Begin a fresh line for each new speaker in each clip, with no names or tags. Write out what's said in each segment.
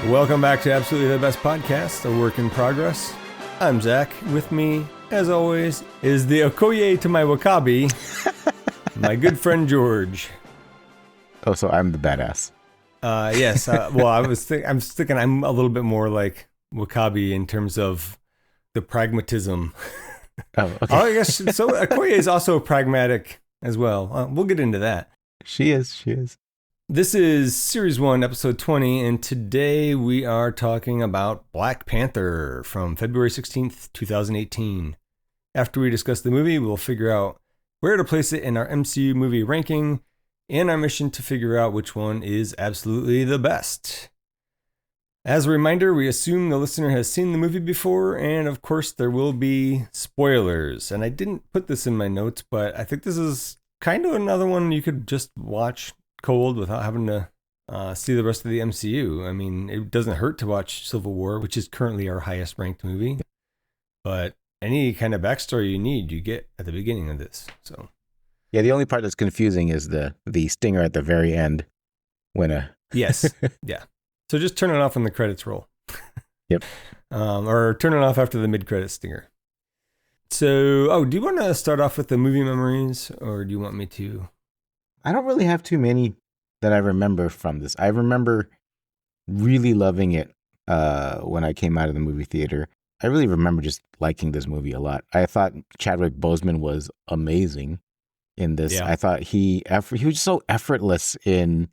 Welcome back to Absolutely the Best Podcast, a work in progress. I'm Zach. With me, as always, is the Okoye to my Wakabi, my good friend George.
Oh, so I'm the badass.
Yes. Well, I'm thinking I'm a little bit more like Wakabi in terms of the pragmatism.
Oh, okay.
I guess so. Okoye is also pragmatic as well. We'll get into that.
She is.
This is Series 1, Episode 20, and today we are talking about Black Panther from February 16th, 2018. After we discuss the movie, we'll figure out where to place it in our MCU movie ranking and our mission to figure out which one is absolutely the best. As a reminder, we assume the listener has seen the movie before, and of course there will be spoilers. And I didn't put this in my notes, but I think this is kind of another one you could just watch cold without having to see the rest of the MCU. I mean, it doesn't hurt to watch Civil War, which is currently our highest ranked movie, but any kind of backstory you need, you get at the beginning of this. So
Yeah, the only part that's confusing is the stinger at the very end when
yes. Yeah. So just turn it off when the credits roll.
Yep.
Or turn it off after the mid-credit stinger. So, do you want to start off with the movie memories, or do you want me to?
I don't really have too many that I remember from this. I remember really loving it when I came out of the movie theater. I really remember just liking this movie a lot. I thought Chadwick Boseman was amazing in this.
Yeah.
I thought he was so effortless in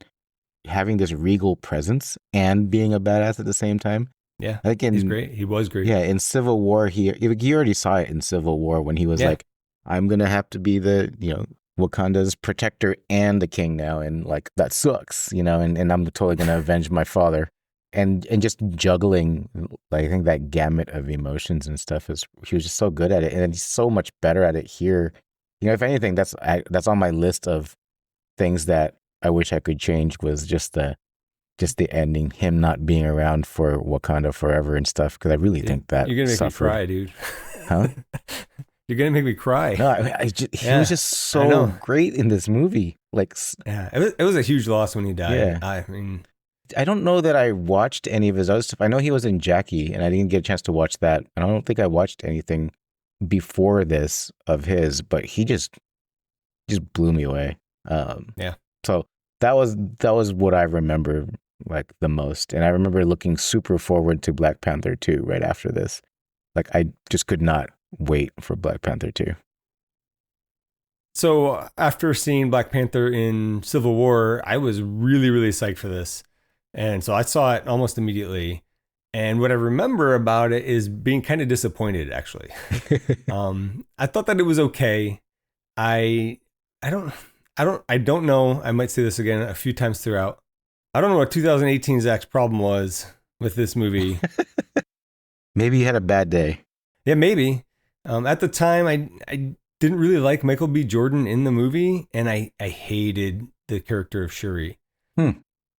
having this regal presence and being a badass at the same time.
Yeah,
like
he's great. He was great.
Yeah, in Civil War, he already saw it in Civil War when he was like, I'm going to have to be the, Wakanda's protector and the king now. And like, that sucks, and I'm totally going to avenge my father. And just juggling, like, I think that gamut of emotions and stuff he was just so good at it. And he's so much better at it here. If anything, that's on my list of things that I wish I could change was just the ending, him not being around for Wakanda forever and stuff. Because I really think that
you're gonna make me cry, dude.
Huh?
You're gonna make me cry.
No, he was just so great in this movie. Like,
yeah, it was a huge loss when he died.
Yeah.
I mean,
I don't know that I watched any of his other stuff. I know he was in Jackie, and I didn't get a chance to watch that. I don't think I watched anything before this of his, but he just blew me away.
Yeah.
So that was what I remember like the most, and I remember looking super forward to Black Panther 2 right after this. Like, I just could not wait for Black Panther 2.
So after seeing Black Panther in Civil War, I was really, really psyched for this, and so I saw it almost immediately. And what I remember about it is being kind of disappointed, actually. I thought that it was okay. I don't know. I might say this again a few times throughout. I don't know what 2018 Zach's problem was with this movie.
Maybe he had a bad day.
Yeah, maybe. At the time, I didn't really like Michael B. Jordan in the movie, and I hated the character of Shuri.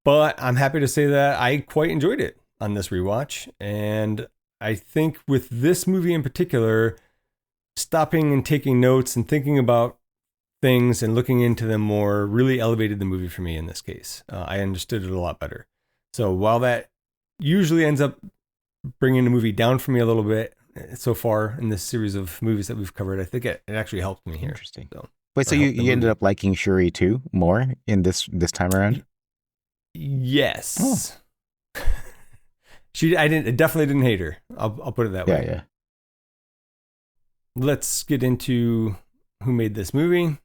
But I'm happy to say that I quite enjoyed it on this rewatch. And I think with this movie in particular, stopping and taking notes and thinking about things and looking into them more really elevated the movie for me in this case. I understood it a lot better. So while that usually ends up bringing the movie down for me a little bit so far in this series of movies that we've covered, I think it actually helped me here.
Interesting. So you ended up liking Shuri too more in this time around?
Yes. Oh. I definitely didn't hate her. I'll put it that way.
Yeah.
Let's get into who made this movie.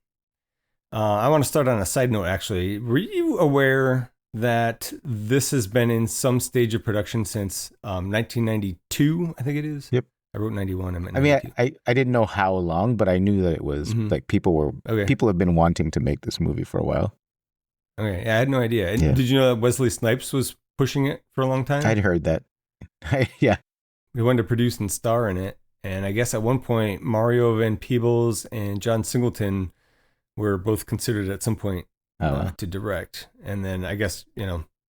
I want to start on a side note, actually. Were you aware that this has been in some stage of production since 1992, I think it is?
Yep.
I wrote 91.
I mean, I didn't know how long, but I knew that it was like people have been wanting to make this movie for a while.
Okay, I had no idea. And did you know that Wesley Snipes was pushing it for a long time?
I'd heard that. Yeah.
He wanted to produce and star in it. And I guess at one point, Mario Van Peebles and John Singleton were both considered at some point to direct. And then I guess,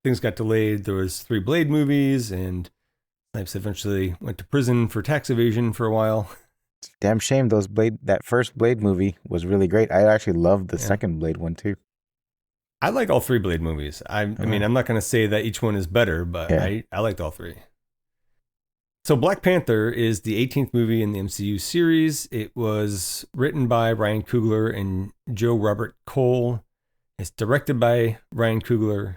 things got delayed. There was 3 Blade movies, and Snipes eventually went to prison for tax evasion for a while.
Damn shame that first Blade movie was really great. I actually loved the second Blade one too.
I like all three Blade movies. I mean, I'm not going to say that each one is better, but I liked all three. So Black Panther is the 18th movie in the MCU series. It was written by Ryan Coogler and Joe Robert Cole. It's directed by Ryan Coogler.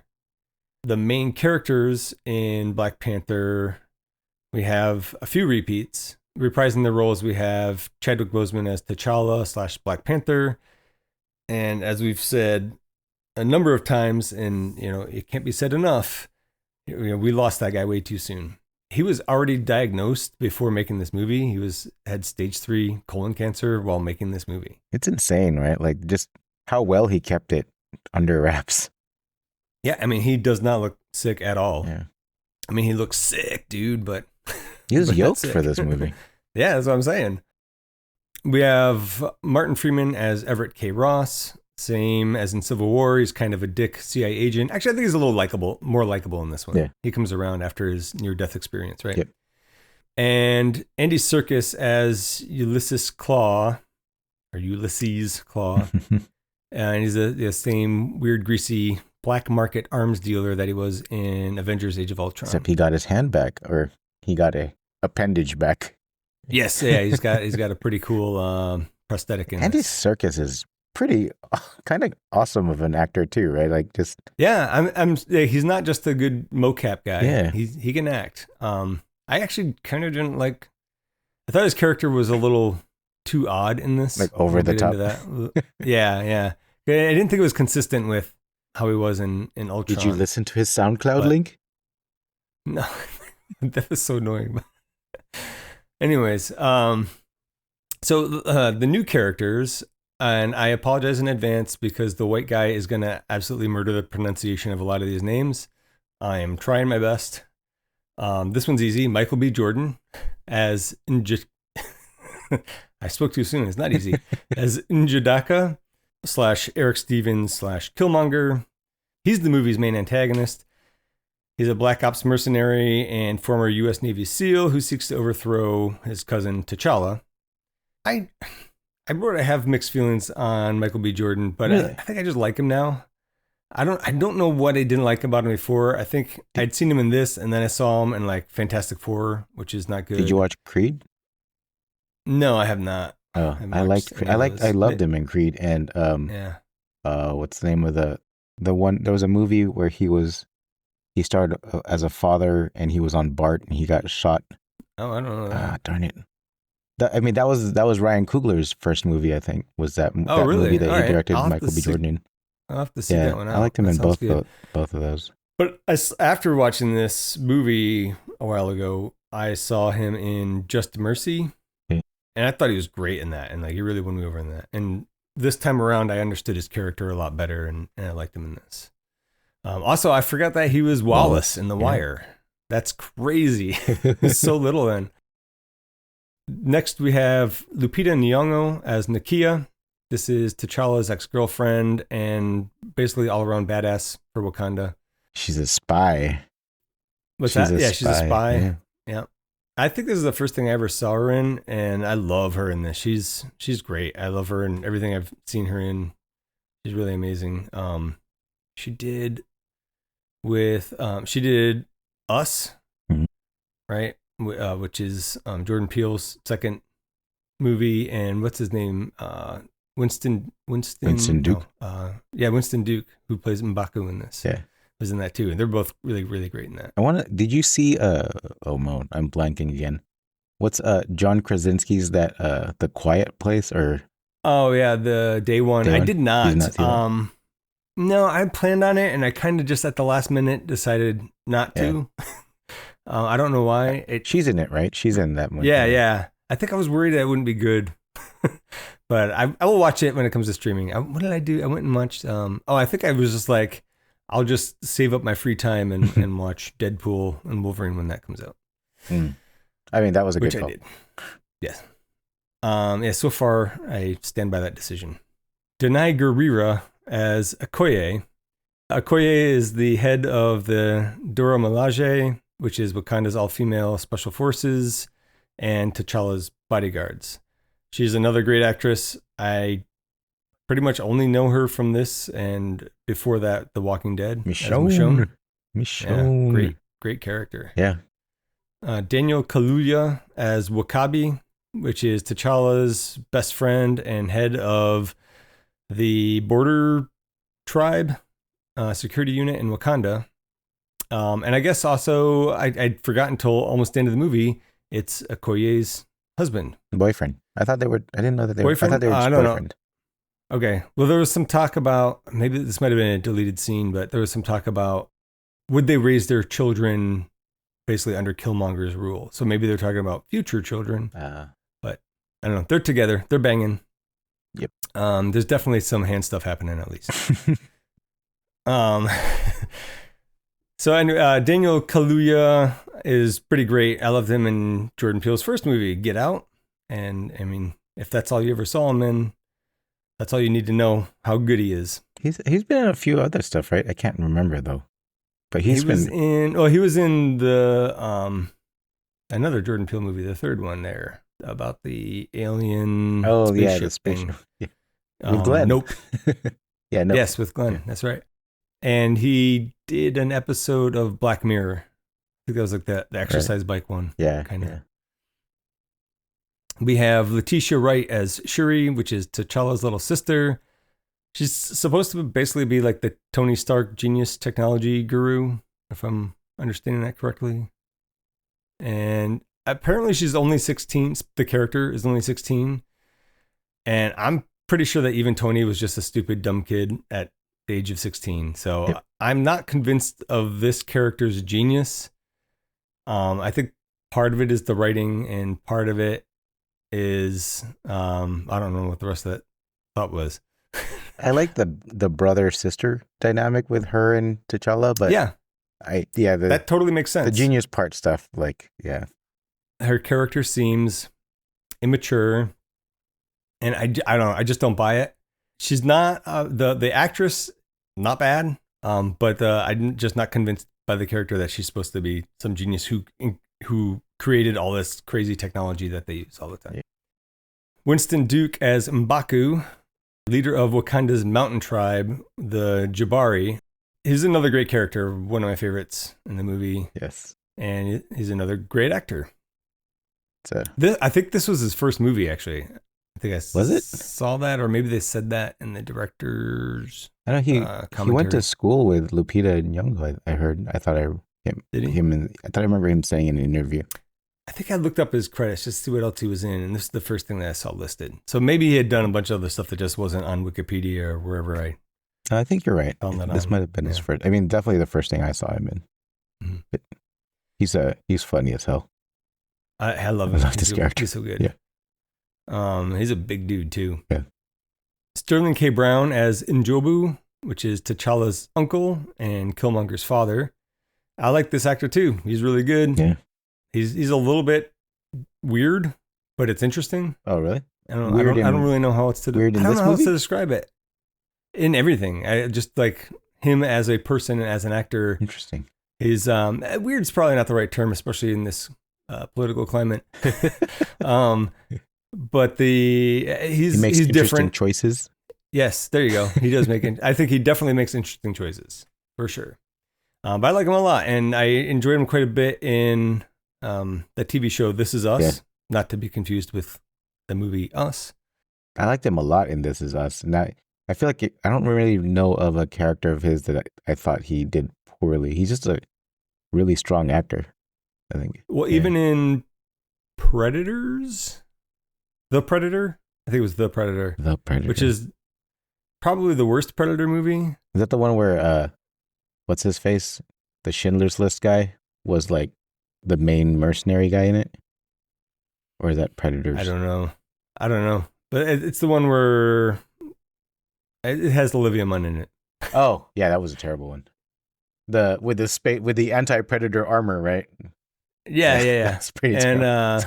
The main characters in Black Panther, we have a few repeats. Reprising their roles, we have Chadwick Boseman as T'Challa / Black Panther. And as we've said a number of times, and it can't be said enough, we lost that guy way too soon. He was already diagnosed before making this movie. He had stage 3 colon cancer while making this movie.
It's insane, right? Like just how well he kept it under wraps.
Yeah, I mean, he does not look sick at all.
Yeah.
I mean, he looks sick, dude, but
he was yoked for this movie.
Yeah, that's what I'm saying. We have Martin Freeman as Everett K. Ross. Same as in Civil War. He's kind of a dick CIA agent. Actually, I think he's a little more likable in this one.
Yeah.
He comes around after his near-death experience, right?
Yep.
And Andy Serkis as Ulysses Claw. And he's the same weird, greasy black market arms dealer that he was in Avengers Age of Ultron.
Except he got his hand back, or he got a appendage back.
Yes, yeah, he's got a pretty cool prosthetic in
Andy
this.
Serkis is pretty kind of awesome of an actor too, right? Like just
he's not just a good mocap guy.
Yeah,
he can act. I actually kind of didn't like. I thought his character was a little too odd in this,
like over the top.
Yeah. I didn't think it was consistent with how he was in Ultron.
Did you listen to his SoundCloud link?
No, that was so annoying. Anyways, so the new characters. And I apologize in advance because the white guy is going to absolutely murder the pronunciation of a lot of these names. I am trying my best. This one's easy. Michael B. Jordan as I spoke too soon. It's not easy. As Njadaka / Eric Stevens / Killmonger. He's the movie's main antagonist. He's a Black Ops mercenary and former U.S. Navy SEAL who seeks to overthrow his cousin T'Challa. I have mixed feelings on Michael B. Jordan, but really? I think I just like him now. I don't know what I didn't like about him before. I think I'd seen him in this, and then I saw him in like Fantastic Four, which is not good.
Did you watch Creed?
No, I have not.
Oh, I loved him in Creed, and what's the name of the one? There was a movie where he started as a father, and he was on BART, and he got shot.
Oh, I don't know that.
Darn it. That was Ryan Coogler's first movie, I think, was that
really?
movie that
All
he directed Michael B. Jordan in.
I'll have to see that one out.
I liked him in both of those.
But after watching this movie a while ago, I saw him in Just Mercy, and I thought he was great in that, and like he really won me over in that. And this time around, I understood his character a lot better, and I liked him in this. Also, I forgot that he was Wallace in The Wire. That's crazy. He's so little then. Next, we have Lupita Nyong'o as Nakia. This is T'Challa's ex-girlfriend and basically all-around badass for Wakanda.
She's a spy.
She's a spy. Yeah. I think this is the first thing I ever saw her in, and I love her in this. She's great. I love her in everything I've seen her in. She's really amazing. She did Us, right? Which is Jordan Peele's second movie, and what's his name? Winston
Duke.
Winston Duke, who plays M'Baku in this. Yeah, was in that too, and they're both really, really great in that.
Did you see? I'm blanking again. What's John Krasinski's The Quiet Place or?
Oh yeah, the Day One. I did not. No, I planned on it, and I kind of just at the last minute decided not to. I don't know why.
She's in it, right? She's in that movie.
Yeah. I think I was worried that it wouldn't be good. But I will watch it when it comes to streaming. What did I do? I went and watched... I think I was just like, I'll just save up my free time and watch Deadpool and Wolverine when that comes out.
I mean, that was a good call.
Which I did. Yes. So far, I stand by that decision. Denai Gurira as Okoye. Okoye is the head of the Dora Milaje, which is Wakanda's all-female special forces, and T'Challa's bodyguards. She's another great actress. I pretty much only know her from this, and before that, The Walking Dead.
Michonne.
Yeah, great character.
Yeah.
Daniel Kaluuya as Wakabi, which is T'Challa's best friend and head of the border tribe security unit in Wakanda. And I guess also, I'd forgotten until almost the end of the movie, it's Okoye's husband.
Boyfriend. I didn't know that they
boyfriend?
I thought they were just boyfriend.
Know. Okay. Well, there was some talk about, maybe this might have been a deleted scene, but there was some talk about, would they raise their children basically under Killmonger's rule? So maybe they're talking about future children. But I don't know. They're together. They're banging.
Yep.
There's definitely some hand stuff happening at least. So Daniel Kaluuya is pretty great. I loved him in Jordan Peele's first movie, Get Out. And I mean, if that's all you ever saw him in, that's all you need to know how good he is.
He's been in a few other stuff, right? I can't remember though. But he was
in the another Jordan Peele movie, the third one there, about the alien spaceship thing.
Yeah. With Glenn.
Nope.
Yeah, Nope.
Yes, with Glenn. Yeah. That's right. And he did an episode of Black Mirror. I think that was like the exercise bike one.
Yeah.
Kind of.
Yeah.
We have Letitia Wright as Shuri, which is T'Challa's little sister. She's supposed to basically be like the Tony Stark genius technology guru, if I'm understanding that correctly. And apparently she's only 16. The character is only 16. And I'm pretty sure that even Tony was just a stupid, dumb kid at the age of 16. So yep. I'm not convinced of this character's genius. I think part of it is the writing, and part of it is, I don't know what the rest of that thought was.
I like the brother-sister dynamic with her and T'Challa, but that
totally makes sense.
The genius part stuff,
her character seems immature, and I don't know, I just don't buy it. She's not the actress, not bad, but I'm just not convinced by the character that she's supposed to be some genius who created all this crazy technology that they use all the time. Yeah. Winston Duke as M'Baku, leader of Wakanda's mountain tribe, the Jabari. He's another great character, one of my favorites in the movie.
Yes.
And he's another great actor.
So
I think this was his first movie, actually. I think saw that, or maybe they said that in the director's
I know he went to school with Lupita Nyong'o, I heard. I remember him saying in an interview.
I think I looked up his credits just to see what else he was in, and this is the first thing that I saw listed. So maybe he had done a bunch of other stuff that just wasn't on Wikipedia or wherever
I think you're right. This might have been his first. I mean, definitely the first thing I saw him in. Mm-hmm. But he's funny as hell.
I love him.
I love this character.
He's so good.
Yeah.
He's a big dude too.
Yeah.
Sterling K. Brown as Njobu, which is T'Challa's uncle and Killmonger's father. I like this actor too. He's really good.
Yeah.
He's a little bit weird, but it's interesting.
Oh, really?
I don't really know how else to describe it. In everything, I just like him as a person and as an actor.
Interesting.
He's weird's probably not the right term, especially in this political climate. But he makes
interesting
different
choices.
Yes, there you go. He does make it. I think he definitely makes interesting choices for sure. But I like him a lot, and I enjoyed him quite a bit in the TV show This Is Us, not to be confused with the movie Us.
I liked him a lot in This Is Us, and I feel like I don't really know of a character of his that I thought he did poorly. He's just a really strong actor, I think.
Well, even in Predators, The Predator, I think it was The Predator.
The Predator.
Which is probably the worst Predator movie.
Is that the one where, what's his face? The Schindler's List guy was like the main mercenary guy in it? Or is that Predators?
I don't know. But it's the one where it has Olivia Munn in it.
Oh, yeah, that was a terrible one. With the anti-predator armor, right?
Yeah.
That's pretty terrible.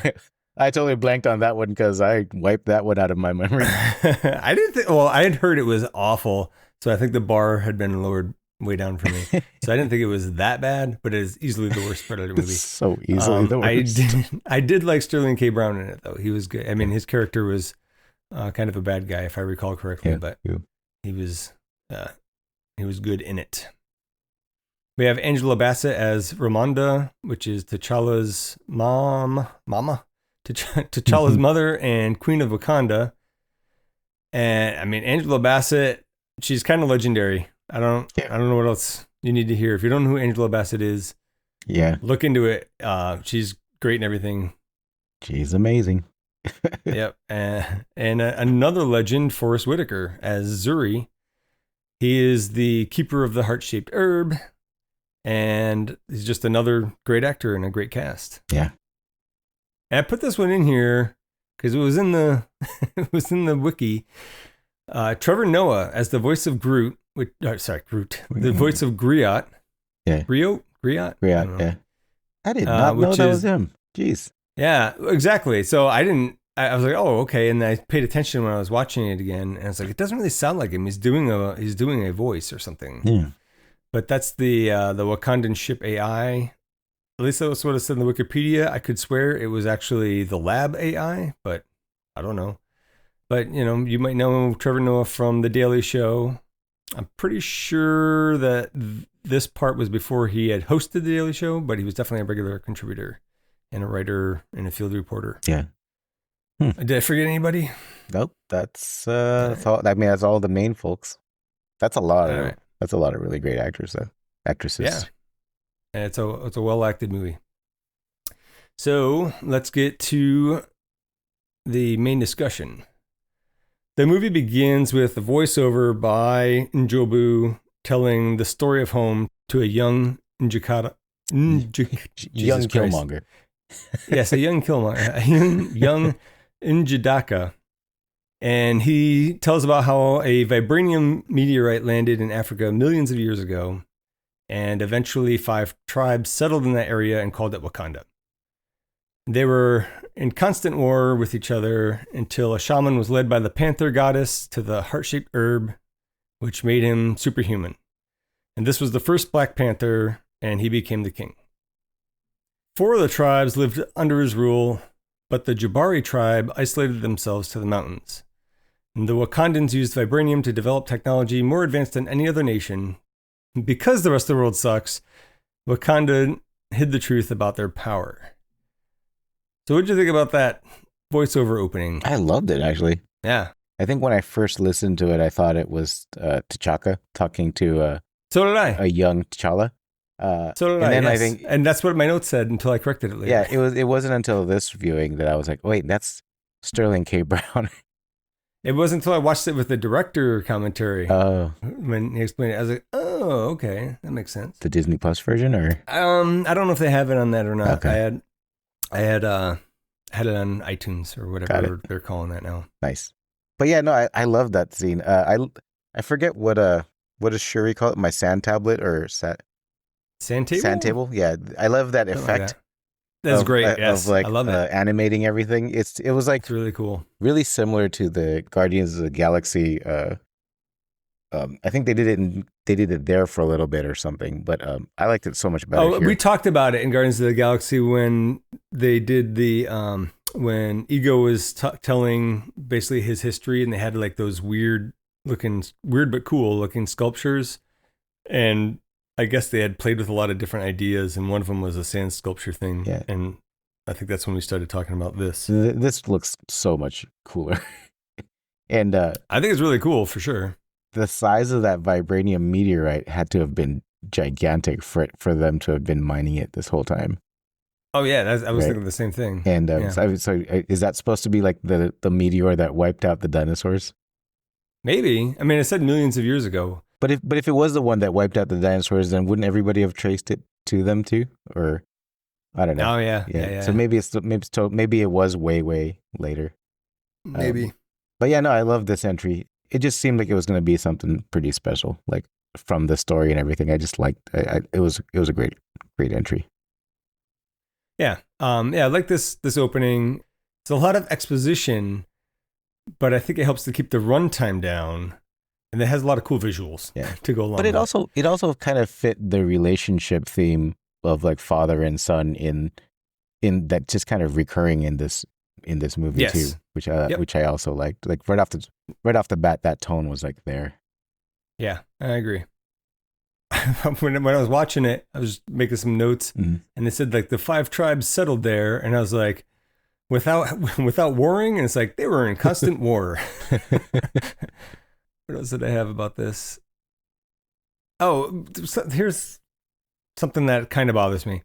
I totally blanked on that one because I wiped that one out of my memory.
I had heard it was awful, so I think the bar had been lowered way down for me. So I didn't think it was that bad, but it is easily the worst Predator movie.
So easily the worst.
I did like Sterling K. Brown in it, though. He was good. I mean, his character was kind of a bad guy, if I recall correctly, but
yeah.
he was good in it. We have Angela Bassett as Ramonda, which is T'Challa's mama, T'Challa's mother and Queen of Wakanda. And I mean, Angela Bassett, she's kind of legendary. I don't know what else you need to hear. If you don't know who Angela Bassett is, look into it. She's great in everything.
She's amazing.
Yep. And another legend, Forrest Whitaker as Zuri. He is the keeper of the heart-shaped herb, and he's just another great actor and a great cast.
Yeah.
And I put this one in here because it was in the wiki. Trevor Noah as the voice of Groot. Groot. The voice of Griot.
Yeah.
Griot.
Yeah. I did not know that was him. Jeez.
Yeah, exactly. So I was like, oh, okay. And I paid attention when I was watching it again. And it's like, it doesn't really sound like him. He's doing a voice or something.
Yeah.
But that's the Wakandan ship AI. At least that's what it said in the Wikipedia. I could swear it was actually the lab AI, but I don't know. But, you might know Trevor Noah from The Daily Show. I'm pretty sure that this part was before he had hosted The Daily Show, but he was definitely a regular contributor and a writer and a field reporter.
Yeah.
Did I forget anybody?
Nope. That's all. I mean, that's all the main folks. That's a lot of that's a lot of really great actresses.
Yeah. And it's a well-acted movie. So let's get to the main discussion. The movie begins with a voiceover by Njobu telling the story of home to a young Killmonger. Yes, a young Killmonger, young Njidaka. And he tells about how a vibranium meteorite landed in Africa millions of years ago, and eventually 5 tribes settled in that area and called it Wakanda. They were in constant war with each other until a shaman was led by the panther goddess to the heart-shaped herb, which made him superhuman. And this was the first Black Panther, and he became the king. 4 of the tribes lived under his rule, but the Jabari tribe isolated themselves to the mountains. And the Wakandans used vibranium to develop technology more advanced than any other nation. Because the rest of the world sucks, Wakanda hid the truth about their power. So what did you think about that voiceover opening?
I loved it, actually.
Yeah.
I think when I first listened to it, I thought it was T'Chaka talking to
so did I.
A young T'Challa.
So did
and
I,
then
yes.
I think,
and that's what my notes said until I corrected it later.
Yeah, it wasn't until this viewing that I was like, wait, that's Sterling K. Brown.
It wasn't until I watched it with the director commentary.
Oh.
When he explained it, I was like, oh, okay, that makes sense.
The Disney Plus version, or?
I don't know if they have it on that or not.
Okay.
I had it on iTunes or whatever they're calling that now.
Nice. But yeah, no, I love that scene. I forget what does Shuri call it? My sand tablet or
sand table?
Sand table? Yeah. I love that effect.
That's great. Yes.
Of like
I love it.
Animating everything. It was like
it's really cool.
Really similar to the Guardians of the Galaxy. I think they did it there for a little bit or something, but I liked it so much better.
Oh, we talked about it in Guardians of the Galaxy when they did the when Ego was telling basically his history, and they had like those weird but cool looking sculptures, and I guess they had played with a lot of different ideas, and one of them was a sand sculpture thing.
Yeah.
And I think that's when we started talking about this.
This looks so much cooler. And
I think it's really cool for sure.
The size of that vibranium meteorite had to have been gigantic for them to have been mining it this whole time.
Oh yeah, I was thinking the same thing.
And so is that supposed to be like the meteor that wiped out the dinosaurs?
Maybe. I mean, it said millions of years ago.
But if it was the one that wiped out the dinosaurs, then wouldn't everybody have traced it to them too? Or I don't know.
Oh yeah.
So maybe it was way later.
Maybe.
But yeah, no, I love this entry. It just seemed like it was going to be something pretty special, like from the story and everything. I just liked it was a great entry.
Yeah. I like this opening. It's a lot of exposition, but I think it helps to keep the runtime down. And it has a lot of cool visuals to go along.
But it also kind of fit the relationship theme of like father and son in that just kind of recurring in this movie too. which I also liked. Like right off the bat, that tone was like there.
Yeah, I agree. when I was watching it, I was making some notes, and they said like the 5 tribes settled there, and I was like, without warring, and it's like they were in constant war. What else did I have about this? Oh, here's something that kind of bothers me.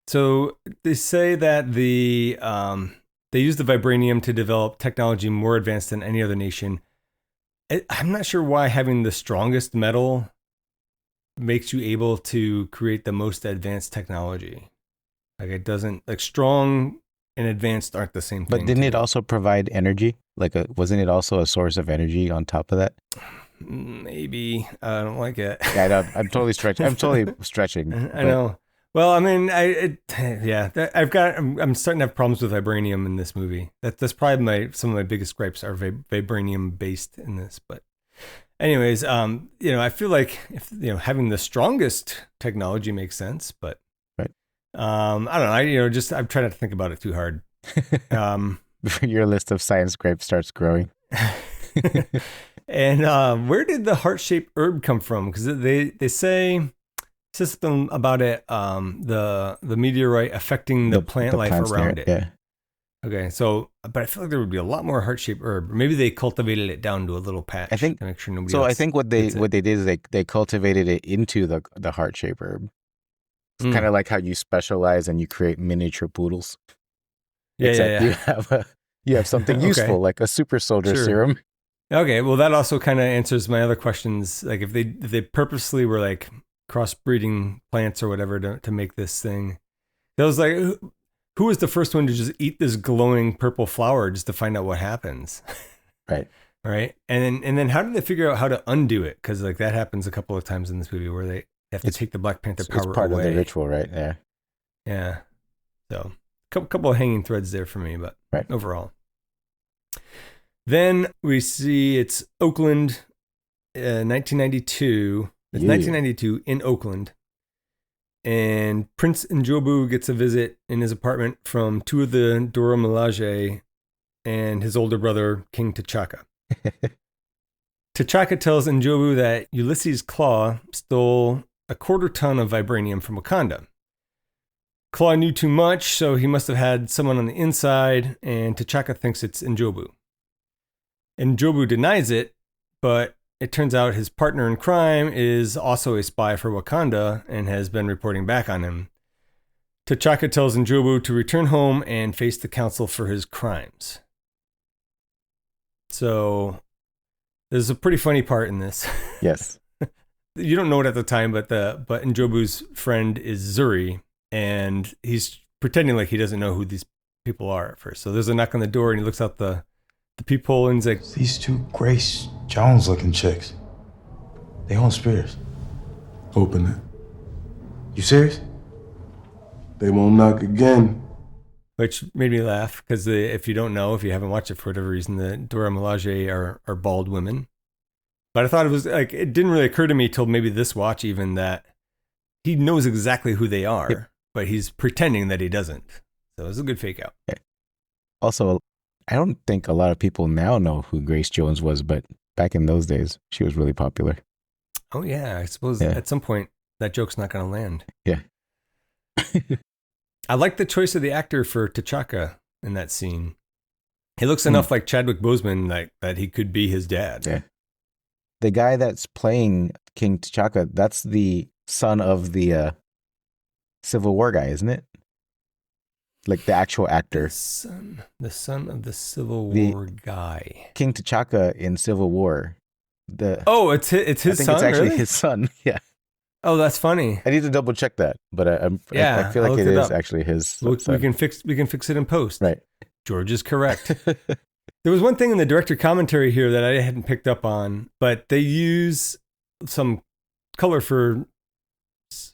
So they say that they use the vibranium to develop technology more advanced than any other nation. I'm not sure why having the strongest metal makes you able to create the most advanced technology. Like it doesn't, like strong and advanced aren't the same thing.
But didn't it also provide energy? Like wasn't it also a source of energy on top of that?
Maybe. I don't like it.
Yeah, I'm totally stretching. I'm totally stretching.
I know. Well, I mean, I'm starting to have problems with vibranium in this movie. That's probably some of my biggest gripes are vibranium based in this. But anyways, I feel like if having the strongest technology makes sense, but
right.
I don't know. I'm trying not to think about it too hard.
Your list of science gripes starts growing.
And where did the heart-shaped herb come from? Because they say something about it, the meteorite affecting the plant life around it.
Yeah.
Okay, so, but I feel like there would be a lot more heart-shaped herb. Maybe they cultivated it down to a little patch.
I think
to make sure nobody.
So
else
I think what they did is they cultivated it into the heart-shaped herb. It's kind of like how you specialize and you create miniature poodles.
Yeah,
Except you have something useful like a super soldier serum.
Okay, well that also kind of answers my other questions. Like if they purposely were like crossbreeding plants or whatever to make this thing, that was like, who was the first one to just eat this glowing purple flower just to find out what happens?
Right.
Right. And then how did they figure out how to undo it? Because like that happens a couple of times in this movie where they have to take the Black Panther power away.
It's part of the ritual, right? Yeah.
Yeah. So couple of hanging threads there for me, but overall. Then we see it's Oakland, 1992. It's 1992 in Oakland. And Prince Njobu gets a visit in his apartment from 2 of the Dora Milaje and his older brother, King T'Chaka. T'Chaka tells Njobu that Ulysses Claw stole a 1/4 ton of vibranium from Wakanda. Claw knew too much, so he must have had someone on the inside, and T'Chaka thinks it's Njobu. Njobu denies it, but it turns out his partner in crime is also a spy for Wakanda and has been reporting back on him. T'Chaka tells Njobu to return home and face the council for his crimes. So there's a pretty funny part in this.
Yes.
You don't know it at the time, but Njobu's friend is Zuri, and he's pretending like he doesn't know who these people are at first. So there's a knock on the door, and he looks out the peephole, and he's like,
"These 2 Grace Jones-looking chicks. They own Spears. Open it. You serious? They won't knock again."
Which made me laugh, because if you don't know, if you haven't watched it for whatever reason, the Dora Milaje are bald women. But I thought it was like, it didn't really occur to me till maybe this watch even that he knows exactly who they are, but he's pretending that he doesn't. So it was a good fake out.
Also, I don't think a lot of people now know who Grace Jones was, but back in those days, she was really popular.
Oh, yeah. I suppose at some point that joke's not going to land.
Yeah.
I like the choice of the actor for T'Chaka in that scene. He looks enough like Chadwick Boseman like that he could be his dad.
Yeah. The guy that's playing King T'Chaka, that's the son of the Civil War guy, isn't it? Like the actual actor.
The son of the Civil War guy.
King T'Chaka in Civil War.
It's his son?
I think it's actually his son. Yeah.
Oh, that's funny.
I need to double check that, but I feel like it is actually his son.
We can fix it in post.
Right.
George is correct. There was one thing in the director commentary here that I hadn't picked up on, but they use some color for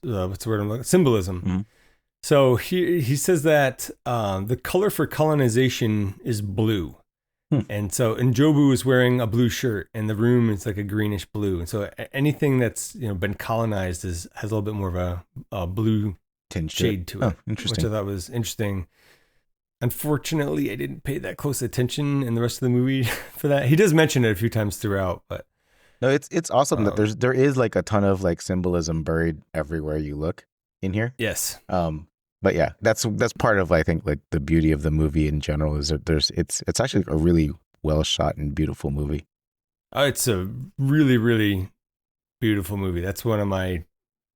what's the word I'm looking? Symbolism.
Mm-hmm.
So he says that the color for colonization is blue. And so Njobu is wearing a blue shirt, and the room is like a greenish blue. And so anything that's been colonized has a little bit more of a blue
tinge
shade to it.
Oh, interesting.
Which I thought was interesting. Unfortunately, I didn't pay that close attention in the rest of the movie for that. He does mention it a few times throughout, but
No, it's awesome that there is like a ton of like symbolism buried everywhere you look in here.
yes.
But yeah, that's part of I think like the beauty of the movie in general is that it's actually a really well shot and beautiful movie.
It's a really, really beautiful movie. That's one of my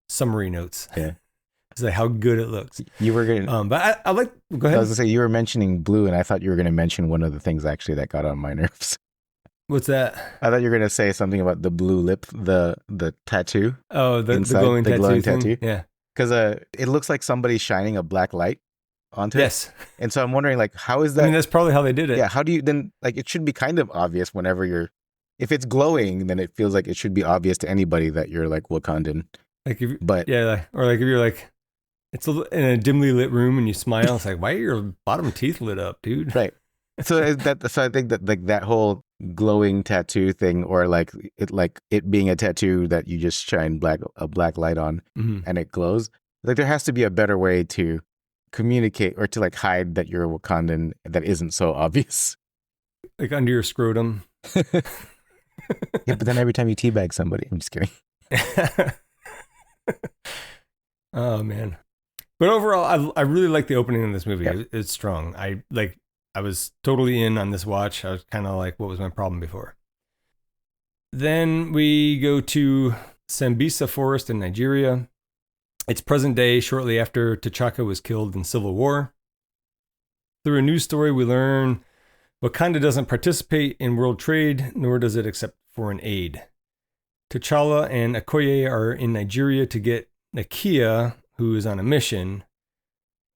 summary notes.
Yeah.
It's like how good it looks.
You were gonna
but I like, go ahead.
I was gonna say you were mentioning blue and I thought you were gonna mention one of the things actually that got on my nerves.
What's that?
I thought you were gonna say something about the blue lip, the tattoo.
Oh, the
inside,
glowing
the glowing tattoo.
Yeah.
Because it looks like somebody's shining a black light onto it.
Yes.
And so I'm wondering, like, how is that?
I mean, that's probably how they did it.
Yeah. How do you then, like, it should be kind of obvious whenever if it's glowing, then it feels like it should be obvious to anybody that you're like Wakandan.
Like if,
but
yeah, or like if you're like, it's in a dimly lit room and you smile, it's like, why are your bottom teeth lit up, dude?
Right. So I think that like that whole glowing tattoo thing, or like it being a tattoo that you just shine a black light on and it glows. Like there has to be a better way to communicate or to like hide that you're a Wakandan that isn't so obvious.
Like under your scrotum.
Yeah, but then every time you teabag somebody, I'm just kidding.
Oh man. But overall, I really like the opening of this movie.
Yep.
It's strong. I was totally in on this watch. I was kind of like, what was my problem before? Then we go to Sambisa Forest in Nigeria. It's present day, shortly after T'Chaka was killed in Civil War. Through a news story, we learn Wakanda doesn't participate in world trade, nor does it accept foreign aid. T'Challa and Okoye are in Nigeria to get Nakia, who is on a mission.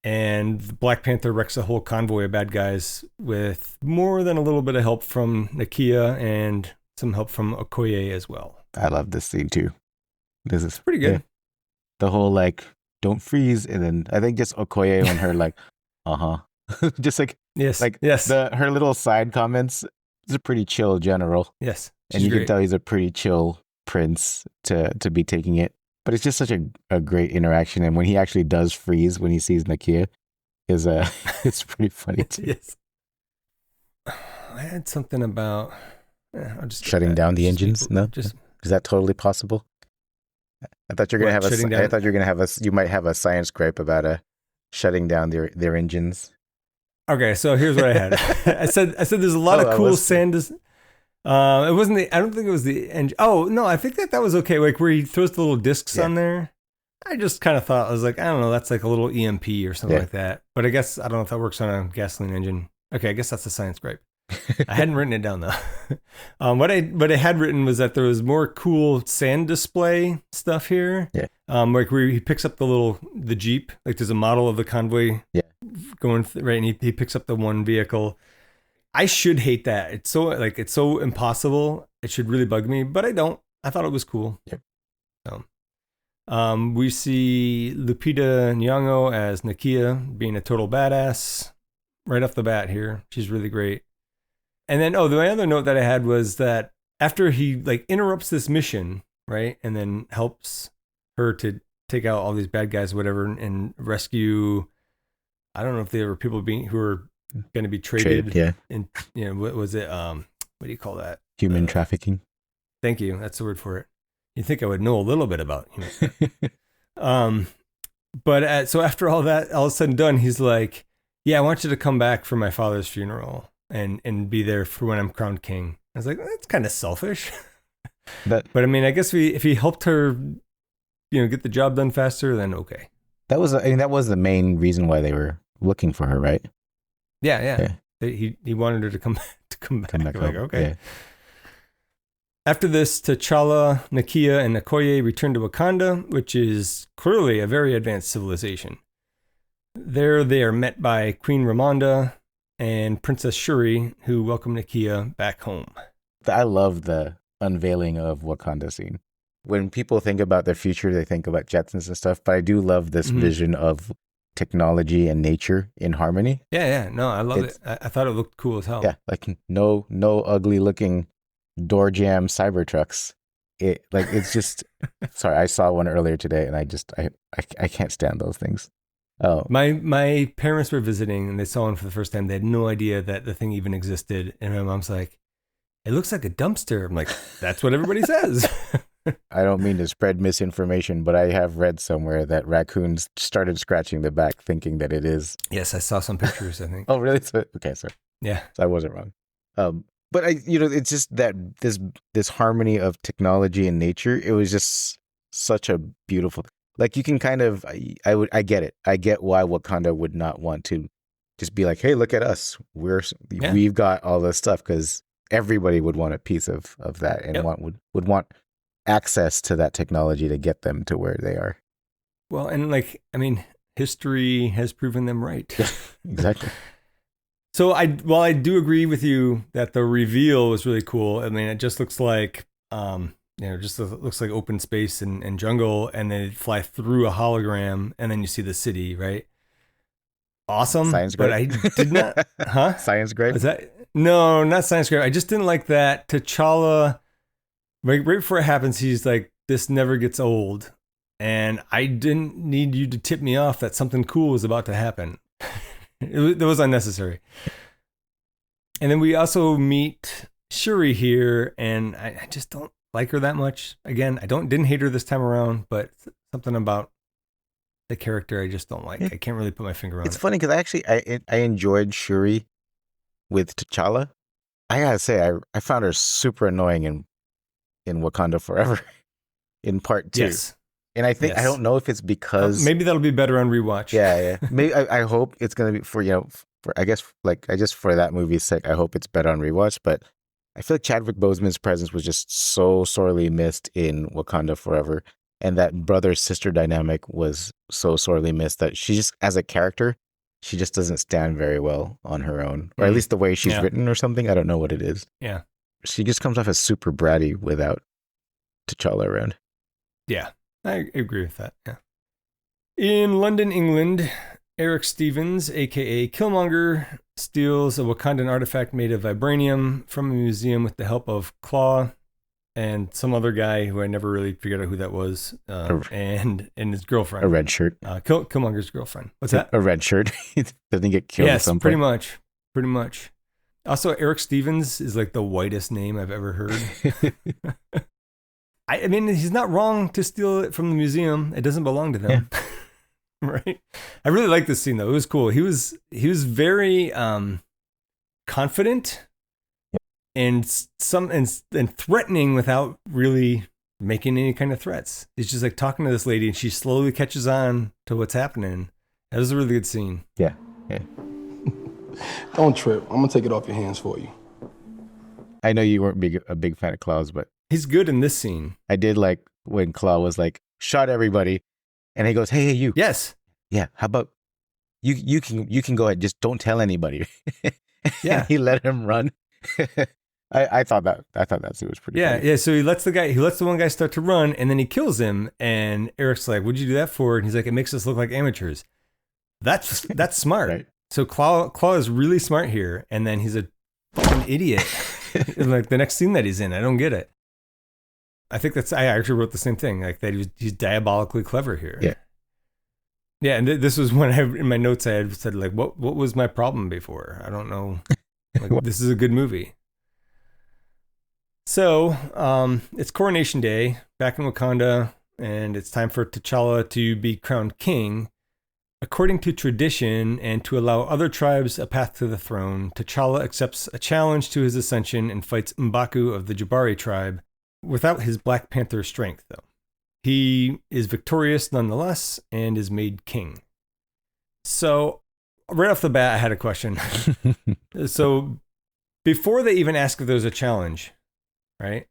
And the Black Panther wrecks a whole convoy of bad guys with more than a little bit of help from Nakia and some help from Okoye as well.
I love this scene too. This is
pretty good.
Yeah. The whole like, don't freeze. And then I think just Okoye and her like, just like,
yes,
like
yes.
Her little side comments. He's a pretty chill general.
Yes.
And you can tell he's a pretty chill prince to be taking it. But it's just such a great interaction. And when he actually does freeze when he sees Nakia, it's pretty funny too.
Yes. I had something about I'll just
shutting down the engines. No, is that totally possible? I thought you're gonna have I thought you're gonna have you might have a science gripe about shutting down their engines.
Okay, so here's what I had. I said there's a lot of cool sand. It wasn't I don't think it was the engine. Oh no, I think that was okay. Like where he throws the little discs on there. I just kind of thought, I was like, I don't know, that's like a little EMP or something like that. But I guess I don't know if that works on a gasoline engine. Okay, I guess that's a science gripe. I hadn't written it down though. What I had written was that there was more cool sand display stuff here. Yeah. Like where he picks up the Jeep. Like there's a model of the convoy. Yeah. Going right, and he picks up the one vehicle. I should hate that. It's so impossible. It should really bug me, but I don't. I thought it was cool. Yep. So, we see Lupita Nyong'o as Nakia being a total badass right off the bat here. She's really great. And then, the other note that I had was that after he like interrupts this mission, right, and then helps her to take out all these bad guys, whatever, and rescue. I don't know if there were people who were going to be traded. Yeah. And what was it? What do you call that?
Human trafficking.
Thank you. That's the word for it. You'd think I would know a little bit about human. But so after all that, all said and done, he's like, "Yeah, I want you to come back for my father's funeral and be there for when I'm crowned king." I was like, that's kind of selfish. But I mean, I guess if he helped her, get the job done faster, then okay.
That was the main reason why they were looking for her, right?
Yeah. He wanted her to come back. Like, okay. Yeah. After this, T'Challa, Nakia, and Okoye return to Wakanda, which is clearly a very advanced civilization. There they are met by Queen Ramonda and Princess Shuri, who welcome Nakia back home.
I love the unveiling of Wakanda scene. When people think about their future, they think about Jetsons and stuff, but I do love this vision of technology and nature in harmony.
Yeah. No, I love it. I thought it looked cool as hell.
Yeah, like no ugly looking door jam Cybertrucks. It's just sorry, I saw one earlier today and I can't stand those things. Oh,
My parents were visiting and they saw one for the first time. They had no idea that the thing even existed. And my mom's like, it looks like a dumpster. I'm like, that's what everybody says.
I don't mean to spread misinformation, but I have read somewhere that raccoons started scratching the back thinking that it is.
Yes, I saw some pictures, I think.
Oh, really? So, okay, so
Yeah.
I wasn't wrong. But it's just that this harmony of technology and nature. It was just such a beautiful. Like you can kind of, I get it. I get why Wakanda would not want to just be like, hey, look at us. We've got all this stuff, because everybody would want a piece of that and would want access to that technology to get them to where they are.
Well, and history has proven them right.
Exactly.
So while I do agree with you that the reveal was really cool. I mean, it just looks like, just looks like open space and jungle, and then fly through a hologram, and then you see the city, right? Awesome.
Science grade.
But I did not, huh?
Science grade.
Is that? No, not science grade. I just didn't like that T'Challa, right before it happens, he's like, this never gets old. And I didn't need you to tip me off that something cool was about to happen. It was unnecessary. And then we also meet Shuri here, and I just don't like her that much. Again, didn't hate her this time around, but something about the character I just don't like. I can't really put my finger on it.
It's funny because I enjoyed Shuri with T'Challa. I gotta say, I found her super annoying in Wakanda Forever in part 2. Yes. And I think, I don't know if it's because
maybe that'll be better on rewatch.
Yeah. Maybe I hope it's gonna be for for that movie's sake. I hope it's better on rewatch. But I feel like Chadwick Boseman's presence was just so sorely missed in Wakanda Forever, and that brother-sister dynamic was so sorely missed that she just, as a character, she just doesn't stand very well on her own, or at least the way she's written or something. I don't know what it is.
Yeah,
she just comes off as super bratty without T'Challa around.
Yeah. I agree with that. Yeah. In London, England, Eric Stevens, aka Killmonger, steals a Wakandan artifact made of vibranium from a museum with the help of Claw and some other guy who I never really figured out who that was, and his girlfriend.
A red shirt.
Killmonger's girlfriend. What's that?
A red shirt. Doesn't get killed at some point.
Yes, pretty much. Also, Eric Stevens is like the whitest name I've ever heard. I mean, he's not wrong to steal it from the museum. It doesn't belong to them. Yeah. Right? I really like this scene, though. It was cool. He was very confident and threatening without really making any kind of threats. He's just like talking to this lady, and she slowly catches on to what's happening. That was a really good scene.
Yeah.
Don't trip. I'm going to take it off your hands for you.
I know you weren't a big fan of Claw's, but
he's good in this scene.
I did like when Claw was like, shot everybody, and he goes, hey, you.
Yes.
Yeah. How about you can go ahead. Just don't tell anybody.
Yeah.
He let him run. I thought that scene was pretty funny.
Yeah. So he lets the one guy start to run, and then he kills him. And Eric's like, what'd you do that for? And he's like, it makes us look like amateurs. That's smart. Right. So Claw is really smart here. And then he's a fucking idiot. Like the next scene that he's in, I don't get it. I think I actually wrote the same thing, like that he's diabolically clever here.
Yeah.
Yeah, and this was when in my notes I had said, like, what was my problem before? I don't know. Like, this is a good movie. So, it's Coronation Day back in Wakanda, and it's time for T'Challa to be crowned king. According to tradition, and to allow other tribes a path to the throne, T'Challa accepts a challenge to his ascension and fights M'Baku of the Jabari tribe without his Black Panther strength, though. He is victorious nonetheless and is made king. So, right off the bat, I had a question. So, before they even ask if there's a challenge, right?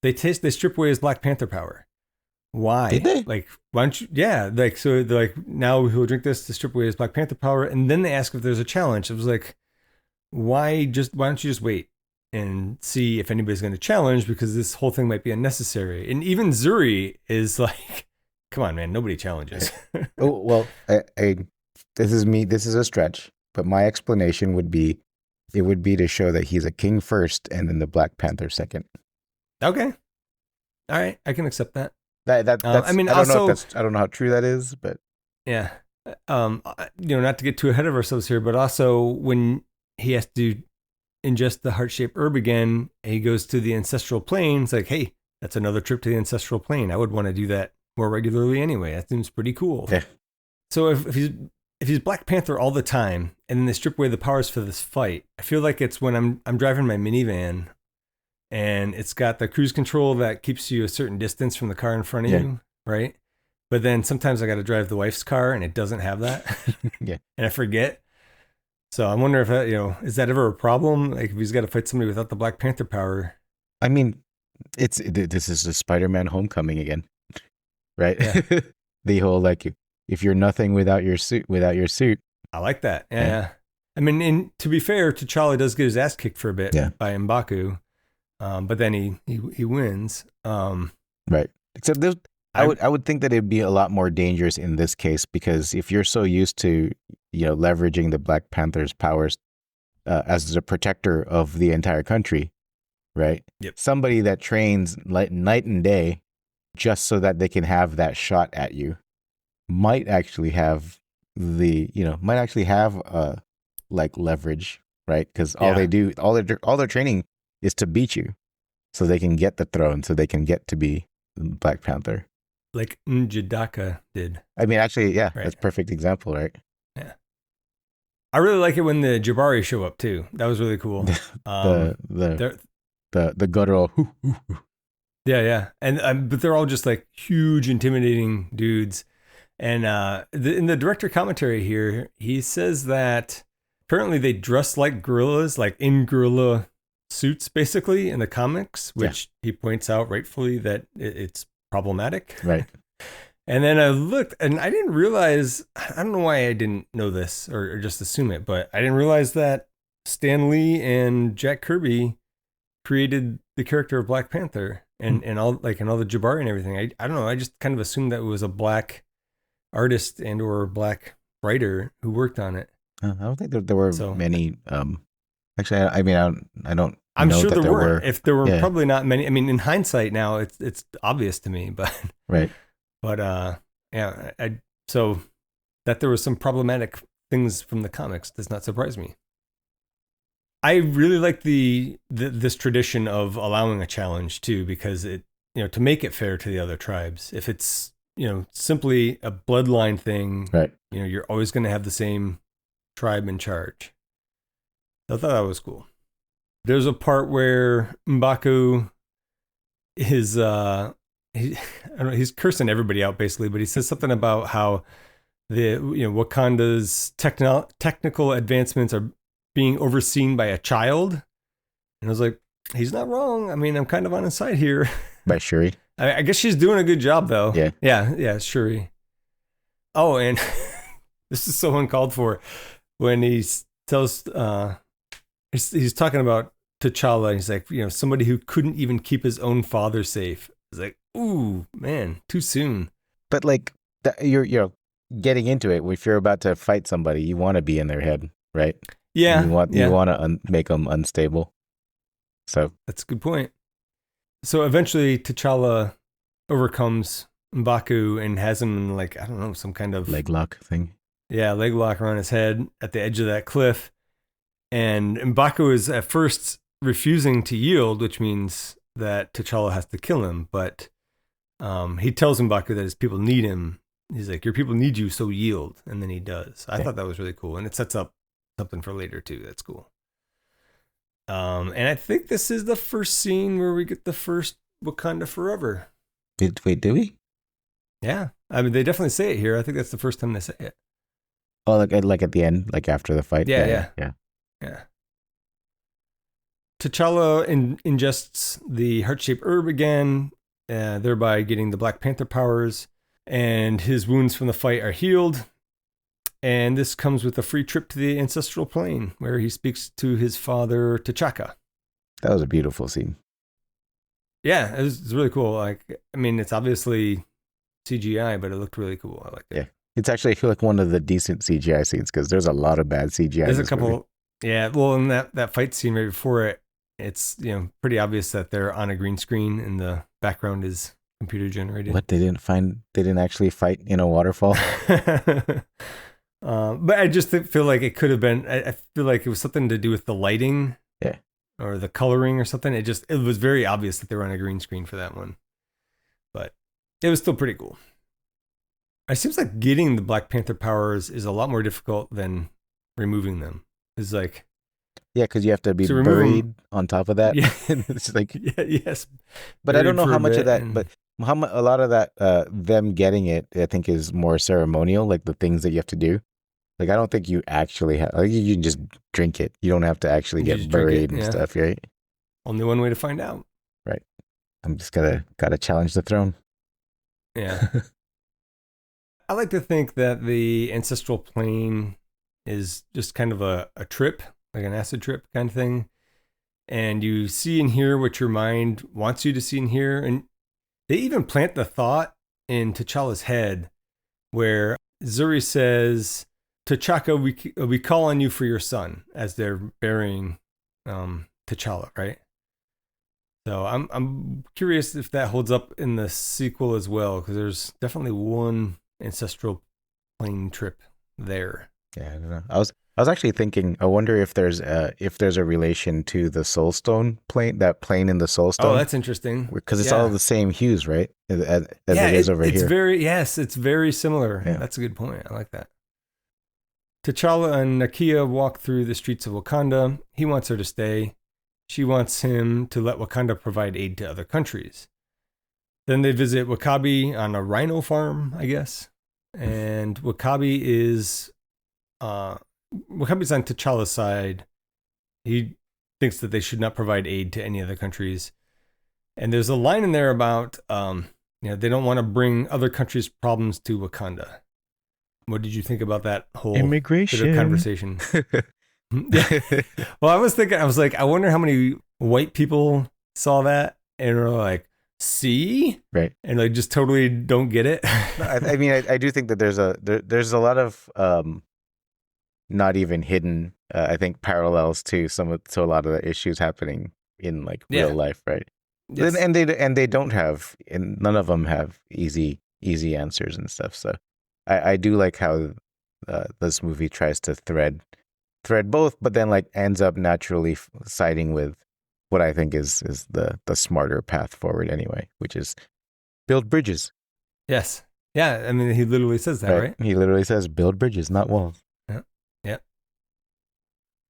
They strip away his Black Panther power. Why?
Did they?
Like, why don't you? Yeah, like, so they're like, now he'll drink this to strip away his Black Panther power, and then they ask if there's a challenge. It was like, why don't you just wait and see if anybody's going to challenge, because this whole thing might be unnecessary. And even Zuri is like, come on, man, nobody challenges.
Oh, well, this is a stretch, but my explanation would be, it would be to show that he's a king first and then the Black Panther second.
Okay. All right. I can accept that.
I don't know how true that is, but
yeah. Not to get too ahead of ourselves here, but also when he has to ingest the heart-shaped herb again, he goes to the ancestral plane. It's like, hey, that's another trip to the ancestral plane. I would want to do that more regularly anyway. That seems pretty cool.
Yeah.
So if he's Black Panther all the time, and then they strip away the powers for this fight, I feel like it's when I'm driving my minivan, and it's got the cruise control that keeps you a certain distance from the car in front of you, right? But then sometimes I got to drive the wife's car, and it doesn't have that.
Yeah.
And I forget. So I wonder if that, is that ever a problem? Like if he's got to fight somebody without the Black Panther power.
I mean, this is a Spider-Man Homecoming again, right?
Yeah.
The whole like if you're nothing without your suit.
I like that. Yeah. I mean, to be fair, T'Challa does get his ass kicked for a bit by M'Baku, but then he wins.
Right. Except I would think that it'd be a lot more dangerous in this case, because if you're so used to leveraging the Black Panther's powers as the protector of the entire country, right?
Yep.
Somebody that trains night and day just so that they can have that shot at you might actually have like leverage, right? Because all they do, all their training is to beat you, so they can get the throne, so they can get to be Black Panther.
Like N'Jadaka did.
I mean, actually, yeah,
right.
That's a perfect example, right?
Yeah. I really like it when the Jabari show up too. That was really cool.
The guttural.
Yeah. And but they're all just like huge, intimidating dudes. And in the director commentary here, he says that apparently they dress like gorillas, like in gorilla suits, basically, in the comics, which he points out rightfully that it's problematic.
Right.
And then I looked, and I didn't realize, I don't know why I didn't know this or just assume it, but I didn't realize that Stan Lee and Jack Kirby created the character of Black Panther and all the Jabari and everything. I don't know. I just kind of assumed that it was a black artist and or black writer who worked on it.
I don't think there were many. Actually, I mean, I don't.
I'm
know
sure
that
there were. If there were,
yeah.
probably not many. I mean, in hindsight now, it's obvious to me, but
right.
But so that there was some problematic things from the comics does not surprise me. I really like this tradition of allowing a challenge too, because it to make it fair to the other tribes. If it's simply a bloodline thing,
right?
You're always going to have the same tribe in charge. I thought that was cool. There's a part where M'Baku is he's cursing everybody out basically, but he says something about how the Wakanda's technical advancements are being overseen by a child, and I was like, he's not wrong. I mean, I'm kind of on his side here.
By Shuri.
I guess she's doing a good job though. Yeah, Shuri. Oh, and this is so uncalled for when he tells he's talking about T'Challa. He's like, somebody who couldn't even keep his own father safe. It's like, ooh, man, too soon.
But like, you're getting into it. If you're about to fight somebody, you want to be in their head, right?
Yeah.
You want to make them unstable. So
that's a good point. So eventually, T'Challa overcomes M'Baku and has him in, like, I don't know, some kind of
leg lock thing.
Yeah, leg lock around his head at the edge of that cliff. And M'Baku is at first refusing to yield, which means that T'Challa has to kill him. But he tells M'Baku that his people need him. He's like, your people need you, so yield. And then he does. I thought that was really cool. And it sets up something for later, too. That's cool. And I think this is the first scene where we get the first Wakanda Forever.
Wait, do we?
Yeah. I mean, they definitely say it here. I think that's the first time they say it.
Oh, like at the end, like after the fight?
Yeah. T'Challa ingests the heart-shaped herb again, thereby getting the Black Panther powers, and his wounds from the fight are healed. And this comes with a free trip to the ancestral plane, where he speaks to his father, T'Chaka.
That was a beautiful scene.
Yeah, it was really cool. Like, I mean, it's obviously CGI, but it looked really cool. I liked it.
Yeah, it's actually like one of the decent CGI scenes, because there's a lot of bad CGI.
There's a couple. Movie. Yeah, well, in that fight scene right before it, it's pretty obvious that they're on a green screen and the background is computer generated.
What, they didn't actually fight in a waterfall?
But I just feel like it could have been, I feel like it was something to do with the lighting.
Yeah.
Or the coloring or something. It was very obvious that they were on a green screen for that one. But it was still pretty cool. It seems like getting the Black Panther powers is a lot more difficult than removing them. It's like,
yeah, because you have to be buried on top of that.
Yeah.
It's like,
yeah, yes.
But I don't know how much of that, but a lot of that, them getting it, I think, is more ceremonial, like the things that you have to do. Like, I don't think you actually have, like, you can just drink it. You don't have to actually get buried and stuff, right?
Only one way to find out.
Right. I'm just gotta challenge the throne.
Yeah. I like to think that the ancestral plane is just kind of a trip, like an acid trip kind of thing. And you see and hear what your mind wants you to see and hear. And they even plant the thought in T'Challa's head where Zuri says, T'Chaka, we call on you for your son, as they're burying T'Challa, right? So I'm curious if that holds up in the sequel as well, because there's definitely one ancestral plane trip there.
Yeah, I don't know. I was actually thinking, I wonder if there's a relation to the Soul Stone plane, that plane in the Soul Stone.
Oh, that's interesting.
Because it's all the same hues, right? As it is over here.
It's very similar. Yeah. That's a good point. I like that. T'Challa and Nakia walk through the streets of Wakanda. He wants her to stay. She wants him to let Wakanda provide aid to other countries. Then they visit Wakabi on a rhino farm, I guess. And Wakabi's on T'Challa's side. He thinks that they should not provide aid to any other countries. And there's a line in there about, they don't want to bring other countries' problems to Wakanda. What did you think about that whole
immigration
conversation? Well, I was like, I wonder how many white people saw that and were like, see?
Right.
And like just totally don't get it.
I mean, I do think that there's a lot of not even hidden, I think, parallels to a lot of the issues happening in like real life, right? Yes. And they don't have, and none of them have easy answers and stuff. So I do like how this movie tries to thread both, but then like ends up naturally siding with what I think is the smarter path forward anyway, which is build bridges.
Yes. Yeah. I mean, he literally says that, right?
He literally says build bridges, not walls.
Yeah. Yeah.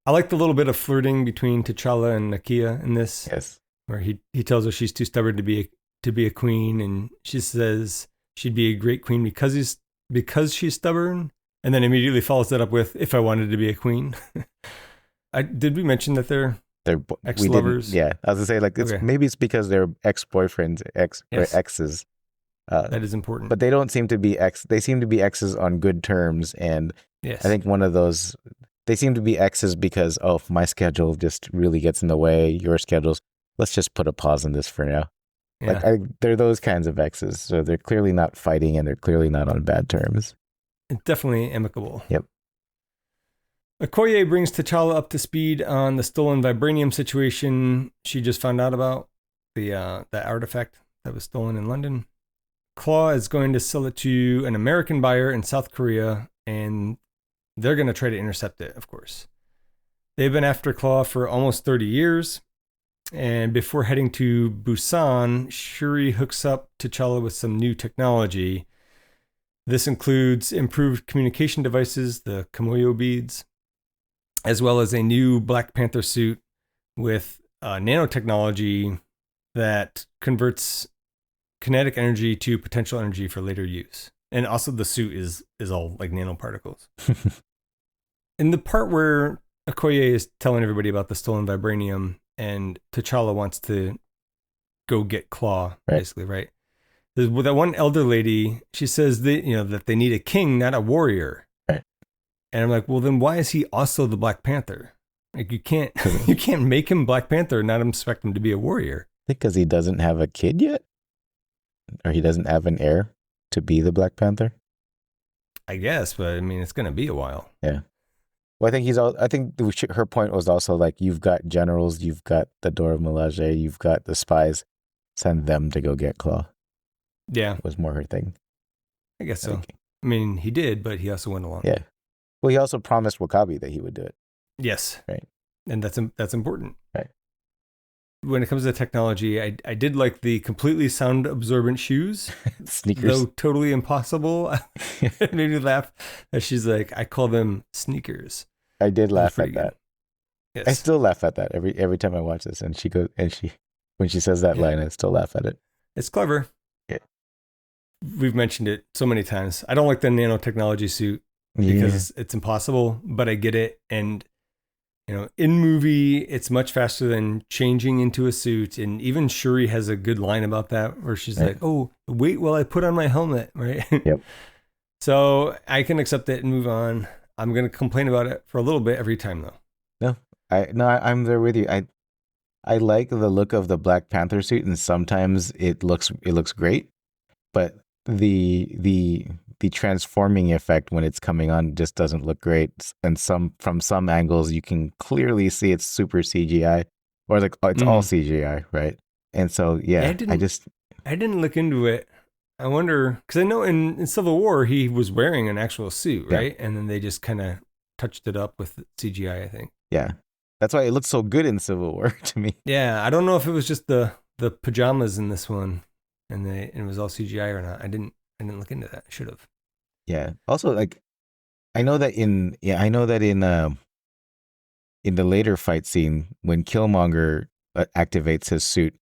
I like the little bit of flirting between T'Challa and Nakia in this.
Yes.
Where he tells her she's too stubborn to be a queen, and she says she'd be a great queen because she's stubborn, and then immediately follows that up with, if I wanted to be a queen. Did we mention that they're ex-lovers?
Yeah, I was gonna say, like, maybe it's because they're ex-boyfriends, or exes.
That is important.
But they don't seem to be they seem to be exes on good terms, and I think one of those, they seem to be exes because, my schedule just really gets in the way, your schedules. Let's just put a pause on this for now. Yeah. Like they're those kinds of exes, so they're clearly not fighting, and they're clearly not on bad terms.
It's definitely amicable.
Yep.
Okoye brings T'Challa up to speed on the stolen vibranium situation she just found out about, the artifact that was stolen in London. Claw is going to sell it to an American buyer in South Korea, and they're going to try to intercept it, of course. They've been after Claw for almost 30 years. And before heading to Busan, Shuri hooks up T'Challa with some new technology. This includes improved communication devices, the kimoyo beads, as well as a new Black Panther suit with nanotechnology that converts kinetic energy to potential energy for later use. And also the suit is all like nanoparticles. In the part where Okoye is telling everybody about the stolen vibranium, and T'Challa wants to go get Claw, basically, right? With that one elder lady, she says that they need a king, not a warrior.
Right.
And I'm like, well, then why is he also the Black Panther? Like, you can't make him Black Panther and not expect him to be a warrior.
I think because he doesn't have a kid yet, or he doesn't have an heir to be the Black Panther.
I guess, but I mean, it's going to be a while.
Yeah. Well, I think her point was also like, you've got generals, you've got the Dora Milaje, you've got the spies, send them to go get Claw.
Yeah.
was more her thing.
I guess so. I mean, he did, but he also went along.
Yeah. Well, he also promised Wakabi that he would do it.
Yes.
Right.
And that's important.
Right.
When it comes to technology, I did like the completely sound absorbent shoes.
Sneakers.
Though totally impossible. It made me laugh that she's like, I call them sneakers.
I did laugh at that.
Yes.
I still laugh at that every time I watch this. And when she says that line, I still laugh at it.
It's clever.
Yeah.
We've mentioned it so many times. I don't like the nanotechnology suit because it's impossible, but I get it. And in movie, it's much faster than changing into a suit. And even Shuri has a good line about that where she's like, oh, wait while I put on my helmet, right?
Yep.
So I can accept it and move on. I'm going to complain about it for a little bit every time, though.
I'm there with you. I like the look of the Black Panther suit, and sometimes it looks great, but the transforming effect when it's coming on just doesn't look great. And from some angles you can clearly see it's super CGI, or like it's all CGI, right? And so I didn't
look into it. I wonder, because I know in Civil War he was wearing an actual suit, right? And then they just kind of touched it up with CGI, I think.
Yeah, that's why it looked so good in Civil War to me.
Yeah, I don't know if it was just the pajamas in this one, and it was all CGI or not. I didn't look into that. I should have.
Yeah. Also, like, I know that in the later fight scene when Killmonger activates his suit,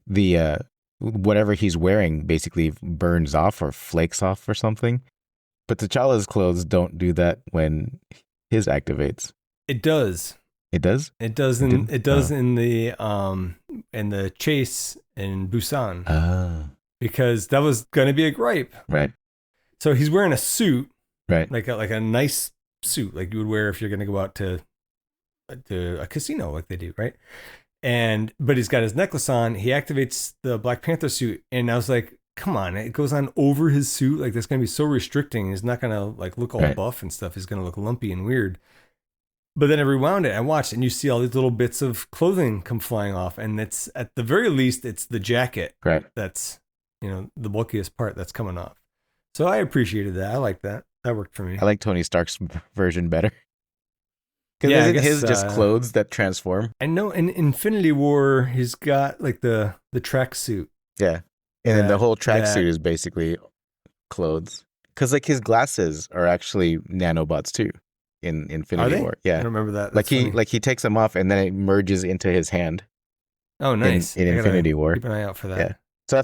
the whatever he's wearing basically burns off or flakes off or something. But T'Challa's clothes don't do when his activates.
It does.
It does?
It does in the chase in Busan. Because that was going to be a gripe.
Right.
So he's wearing a suit.
Right.
Like a nice suit like you would wear if you're going to go out to a casino like they do, right? But he's got his necklace on. He activates the Black Panther suit, and I was like, come on, it goes on over his suit. Like, that's going to be so restricting. He's not going to like look all buff and stuff. He's going to look lumpy and weird. But then I rewound it. I watched, and you see all these little bits of clothing come flying off, and it's at the very least, it's the jacket.
Right.
That's the bulkiest part that's coming off. So I appreciated that. I like that. That worked for me.
I like Tony Stark's version better. Because isn't his just clothes that transform?
I know in Infinity War, he's got like the track suit.
Yeah. And then the whole tracksuit is basically clothes. Because like his glasses are actually nanobots too in Infinity War. Yeah.
I don't remember that.
That's he takes them off and then it merges into his hand.
Oh, nice.
In Infinity War.
Keep an eye out for that.
Yeah. So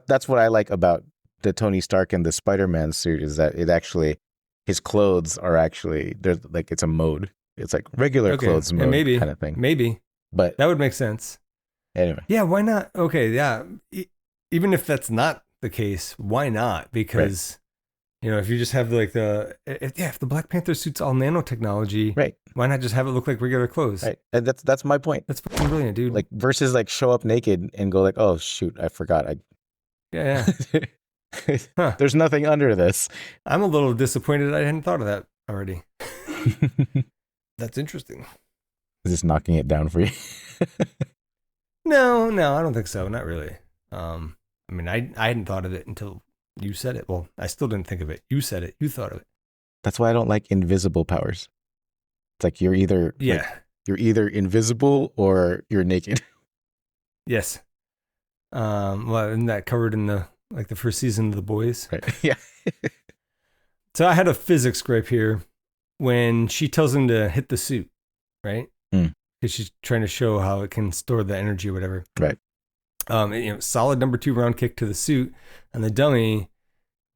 that's what I like about the Tony Stark and the Spider-Man suit is that it actually, his clothes are actually, there's like, it's a mode. It's like regular clothes mode kind of thing.
Maybe.
But
that would make sense.
Anyway.
Yeah, why not? Okay, yeah. Even if that's not the case, why not? Because, if you just have like if the Black Panther suit's all nanotechnology,
right?
Why not just have it look like regular clothes?
Right. And that's my point.
That's fucking brilliant, dude.
Like versus like show up naked and go like, oh shoot, I forgot.
Yeah.
Huh. There's nothing under this.
I'm a little disappointed I hadn't thought of that already. That's interesting.
Is this knocking it down for you?
No, I don't think so. Not really. I mean, I hadn't thought of it until you said it. Well, I still didn't think of it. You said it. You thought of it.
That's why I don't like invisible powers. It's like you're either you're either invisible or you're naked.
Yes. Well, isn't that covered in the first season of The Boys?
Right. Yeah.
So I had a physics gripe here when she tells him to hit the suit, right? Because she's trying to show how it can store the energy or whatever.
Right.
Solid number 2 round kick to the suit and the dummy,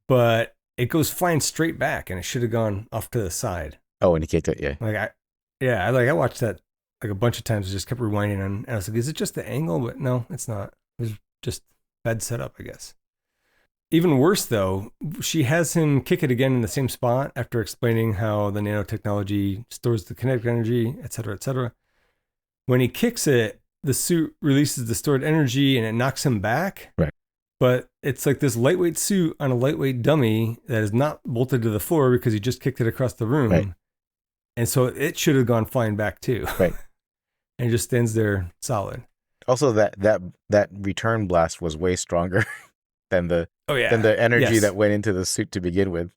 but it goes flying straight back and it should have gone off to the side.
Oh, and he kicked it, yeah.
I watched that like a bunch of times. I just kept rewinding and I was like, is it just the angle? But no, it's not. It was just bad setup, I guess. Even worse though, she has him kick it again in the same spot after explaining how the nanotechnology stores the kinetic energy, et cetera, et cetera. When he kicks it, the suit releases the stored energy and it knocks him back.
Right.
But it's like this lightweight suit on a lightweight dummy that is not bolted to the floor because he just kicked it across the room.
Right.
And so it should have gone flying back too.
Right.
And it just stands there solid.
Also, that return blast was way stronger than the energy that went into the suit to begin with.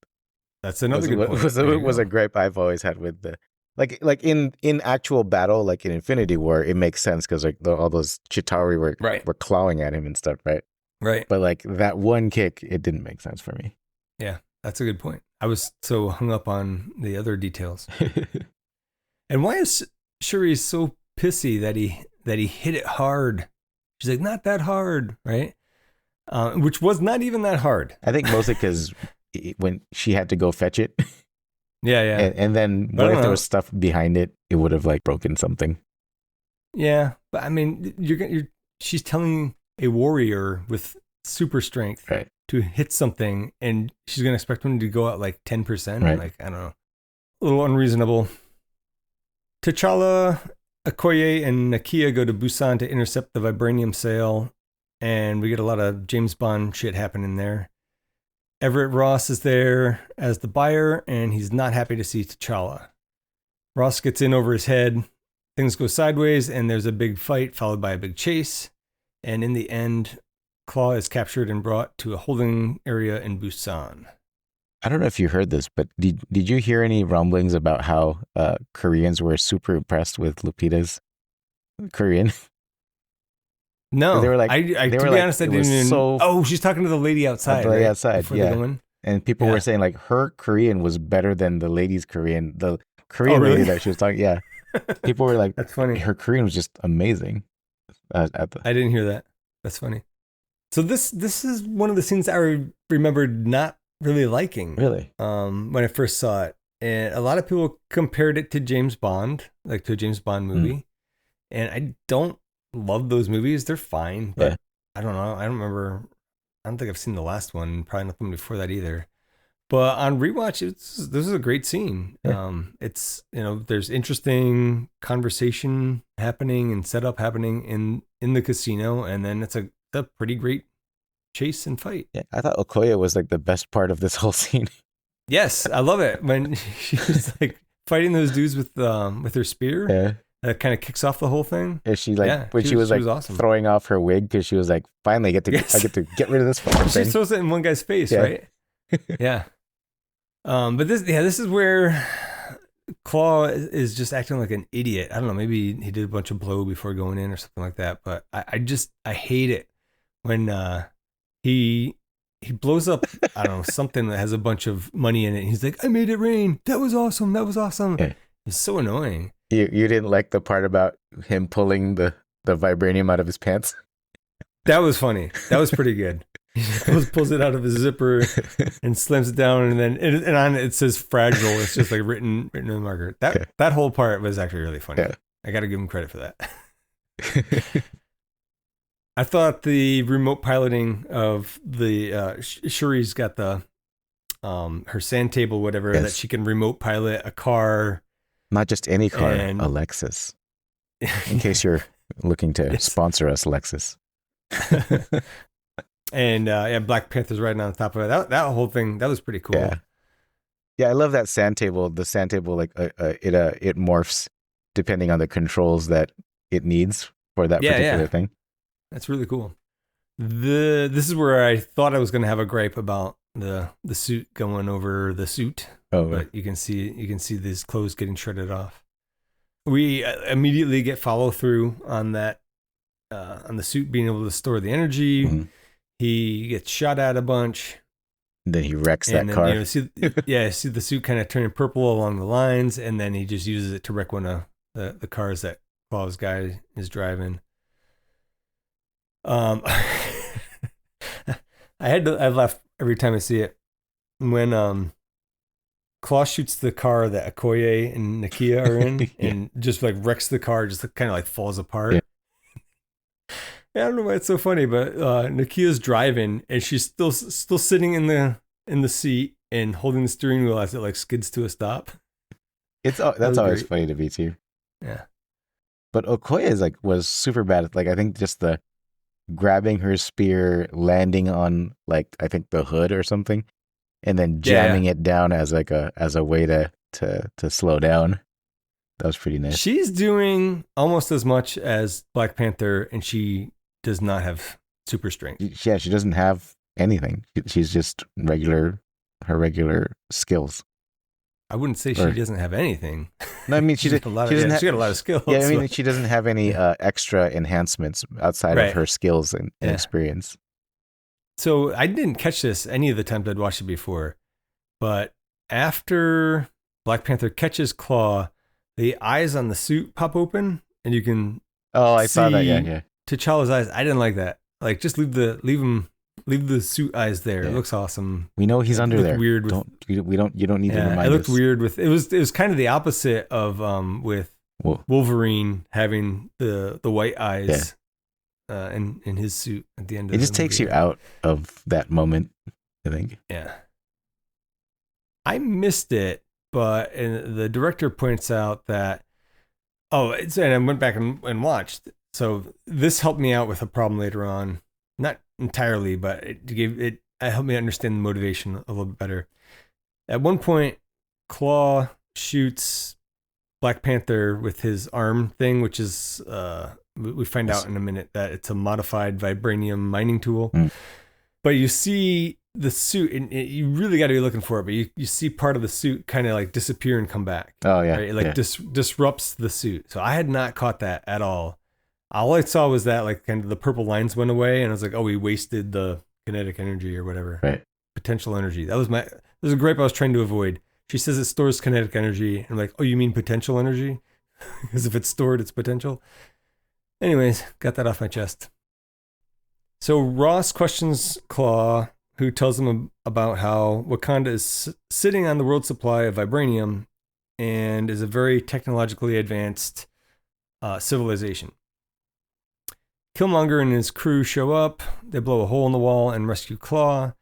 That's another good point.
Was a gripe I've always had with the like in actual battle, like in Infinity War, it makes sense because like all those Chitauri were clawing at him and stuff, right?
Right.
But like that one kick, it didn't make sense for me.
Yeah, that's a good point. I was so hung up on the other details. And why is Shuri so pissy that he hit it hard? She's like, not that hard, right? Which was not even that hard.
I think mostly because when she had to go fetch it.
Yeah.
And then what if there was stuff behind it? It would have like broken something.
Yeah, but I mean, she's telling a warrior with super strength to hit something, and she's gonna expect him to go out like 10%.
Right.
Like, I don't know, a little unreasonable. T'Challa, Okoye, and Nakia go to Busan to intercept the vibranium sale, and we get a lot of James Bond shit happening there. Everett Ross is there as the buyer, and he's not happy to see T'Challa. Ross gets in over his head. Things go sideways, and there's a big fight followed by a big chase. And in the end, Claw is captured and brought to a holding area in Busan.
I don't know if you heard this, but did you hear any rumblings about how Koreans were super impressed with Lupita's Korean?
No,
they were like,
to be honest, I didn't even. Oh, she's talking to the lady outside.
The lady outside,
before they go in?
And people were saying like her Korean was better than the lady's Korean. The Korean lady that she was talking, people were like,
that's funny.
Her Korean was just amazing.
I didn't hear that. That's funny. So this is one of the scenes I remembered not really liking.
Really?
When I first saw it, and a lot of people compared it to James Bond, like to a James Bond movie, and I don't love those movies. They're fine, but I don't know. I don't remember. I don't think I've seen the last one. Probably nothing before that either. But on rewatch, this is a great scene.
Yeah.
It's, there's interesting conversation happening and setup happening in the casino, and then it's a pretty great chase and fight.
Yeah, I thought Okoye was like the best part of this whole scene.
Yes, I love it when she was like fighting those dudes with her spear.
Yeah.
That kind of kicks off the whole thing.
And she was awesome. Throwing off her wig because she was like, finally I get to get rid of this fucking thing.
She throws it in one guy's face, right? Yeah. But this is where Claw is just acting like an idiot. I don't know, maybe he did a bunch of blow before going in or something like that. But I hate it when he blows up, I don't know, something that has a bunch of money in it. He's like, I made it rain. That was awesome.
Yeah.
It's so annoying.
You didn't like the part about him pulling the vibranium out of his pants?
That was funny. That was pretty good. He pulls it out of his zipper and slams it down, and then and on it says fragile. It's just like written in the marker. That whole part was actually really funny. Yeah. I got to give him credit for that. I thought the remote piloting of the Shuri's got the her sand table, whatever, that she can remote pilot a car.
Not just any car, a Lexus. In case you're looking to sponsor us, Lexus.
And Black Panther's riding on top of it. That whole thing, that was pretty cool.
Yeah, I love that sand table. The sand table, like it morphs depending on the controls that it needs for that particular thing. That's
really cool. This is where I thought I was going to have a gripe about the suit going over the suit.
Oh,
but you can see these clothes getting shredded off. We immediately get follow through on that on the suit being able to store the energy. Mm-hmm. He gets shot at a bunch.
Then he wrecks that car.
See the suit kind of turning purple along the lines, and then he just uses it to wreck one of the cars that Claw's guy is driving. I laugh every time I see it when Claw shoots the car that Okoye and Nakia are in and just like wrecks the car, just kind of like falls apart. Yeah. I don't know why it's so funny, but Nakia's driving and she's still sitting in the seat and holding the steering wheel as it like skids to a stop.
That's always great. Funny to me too.
Yeah.
But Okoye was super bad. Like I think just the grabbing her spear, landing on like I think the hood or something, and then jamming it down as a way to slow down. That was pretty nice.
She's doing almost as much as Black Panther, and she does not have super strength.
Yeah, she doesn't have anything. She's just her regular skills.
I wouldn't say she doesn't have anything.
No, I mean she got a lot of
skills.
Yeah, I mean she doesn't have any extra enhancements outside of her skills and experience.
So I didn't catch this any of the times I'd watched it before, but after Black Panther catches Claw, the eyes on the suit pop open, and you can
I saw that. Yeah.
T'Challa's eyes. I didn't like that. Like, just leave the suit eyes there. Yeah. It looks awesome.
We know he's under there.
Weird.
You don't need to remind us.
It looked weird with it was kind of the opposite of with Wolverine having the white eyes in his suit at the end of
it. Just takes you out of that moment, I think.
Yeah. I missed it, but the director points out that and I went back and watched. So this helped me out with a problem later on. Not entirely, but it helped me understand the motivation a little bit better. At one point, Claw shoots Black Panther with his arm thing, which is we find out in a minute that it's a modified vibranium mining tool. But you see the suit, and you really got to be looking for it, but you see part of the suit kind of like disappear and come back.
Oh yeah,
right? It like disrupts the suit. So I had not caught that at all. All I saw was that like kind of the purple lines went away, and I was like, oh, we wasted the kinetic energy or whatever.
Right.
Potential energy. That was a gripe I was trying to avoid. She says it stores kinetic energy. And I'm like, oh, you mean potential energy? Because if it's stored, it's potential. Anyways, got that off my chest. So Ross questions Claw, who tells him about how Wakanda is sitting on the world supply of vibranium and is a very technologically advanced civilization. Killmonger and his crew show up. They blow a hole in the wall and rescue Claw.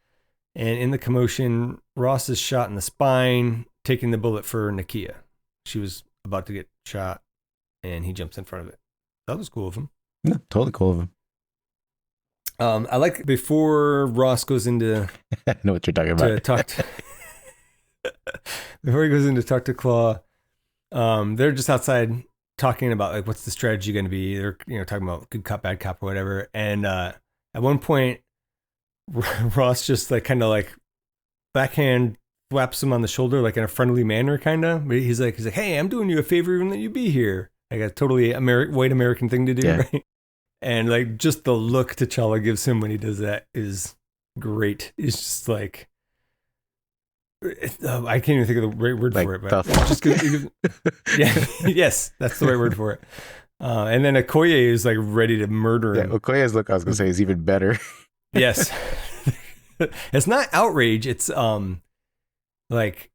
And in the commotion, Ross is shot in the spine, taking the bullet for Nakia. She was about to get shot, and he jumps in front of it. That was cool of him.
Yeah, totally cool of him.
I like before Ross goes into...
I know what you're talking about.
Before he goes in to talk to Claw, they're just outside talking about like what's the strategy going to be. They're talking about good cop, bad cop, or whatever. And at one point, Ross just like kind of like backhand slaps him on the shoulder like in a friendly manner, kind of. But he's like, hey, I'm doing you a favor even that you be here. Like a totally white American thing to do, right? And like just the look T'Challa gives him when he does that is great. It's just like I can't even think of the right word for it, but just yes, that's the right word for it. And then Okoye is like ready to murder him.
Okoye's look, I was gonna say, is even better.
Yes, it's not outrage. It's like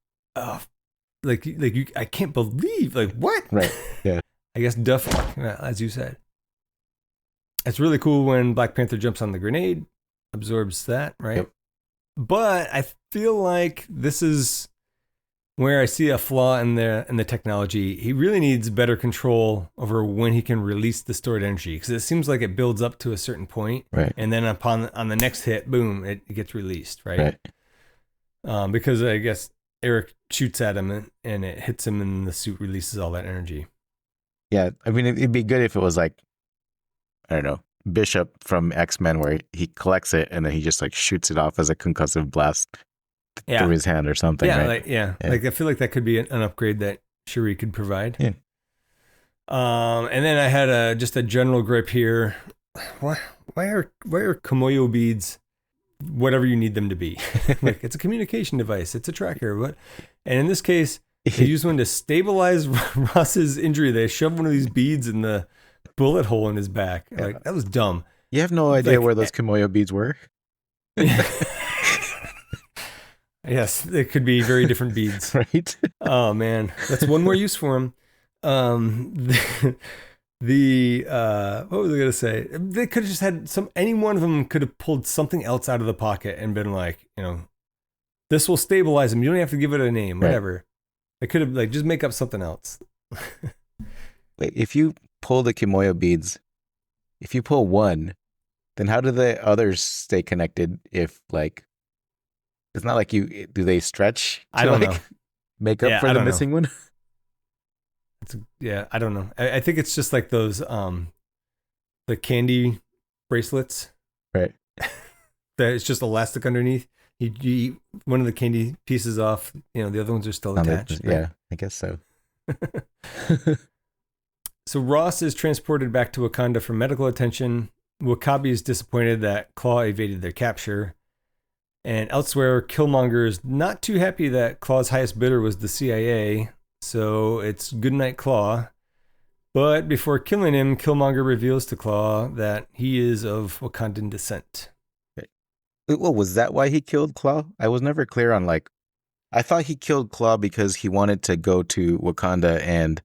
you, I can't believe like what?
Right. Yeah.
I guess duff, as you said. It's really cool when Black Panther jumps on the grenade, absorbs that, right? Yep. But I feel like this is where I see a flaw in the technology. He really needs better control over when he can release the stored energy, because it seems like it builds up to a certain point,
right?
And then on the next hit, boom, it gets released, right? Because I guess Eric shoots at him and it hits him, and the suit releases all that energy.
Yeah, I mean, it'd be good if it was like, I don't know, Bishop from X-Men, where he collects it and then he just like shoots it off as a concussive blast through his hand or something.
Yeah,
right?
Like I feel like that could be an upgrade that Shuri could provide.
Yeah.
And then I had just a general gripe here. Why are kimoyo beads whatever you need them to be? Like, it's a communication device, it's a tracker. And in this case, they use one to stabilize Ross's injury. They shove one of these beads in the bullet hole in his back. Like, that was dumb.
You have no idea where those kimoyo beads were.
Yes, they could be very different beads.
Right?
Oh man, that's one more use for them. What was I gonna say? They could have just had any one of them could have pulled something else out of the pocket and been like, this will stabilize them. You don't have to give it a name, whatever. Right. They could have like just make up something else.
Wait, if you pull the kimoyo beads, if you pull one, then how do the others stay connected? If like, it's not like do they stretch to,
I don't know.
Make up for the missing one?
I don't know. I think it's just like those the candy bracelets,
right?
that it's just elastic underneath. You eat one of the candy pieces off, the other ones are still attached.
Yeah, right? I guess so.
So Ross is transported back to Wakanda for medical attention. W'Kabi is disappointed that Claw evaded their capture. And elsewhere, Killmonger is not too happy that Claw's highest bidder was the CIA, so it's goodnight Claw. But before killing him, Killmonger reveals to Claw that he is of Wakandan descent.
Well, was that why he killed Claw? I was never clear on, like, I thought he killed Claw because he wanted to go to Wakanda and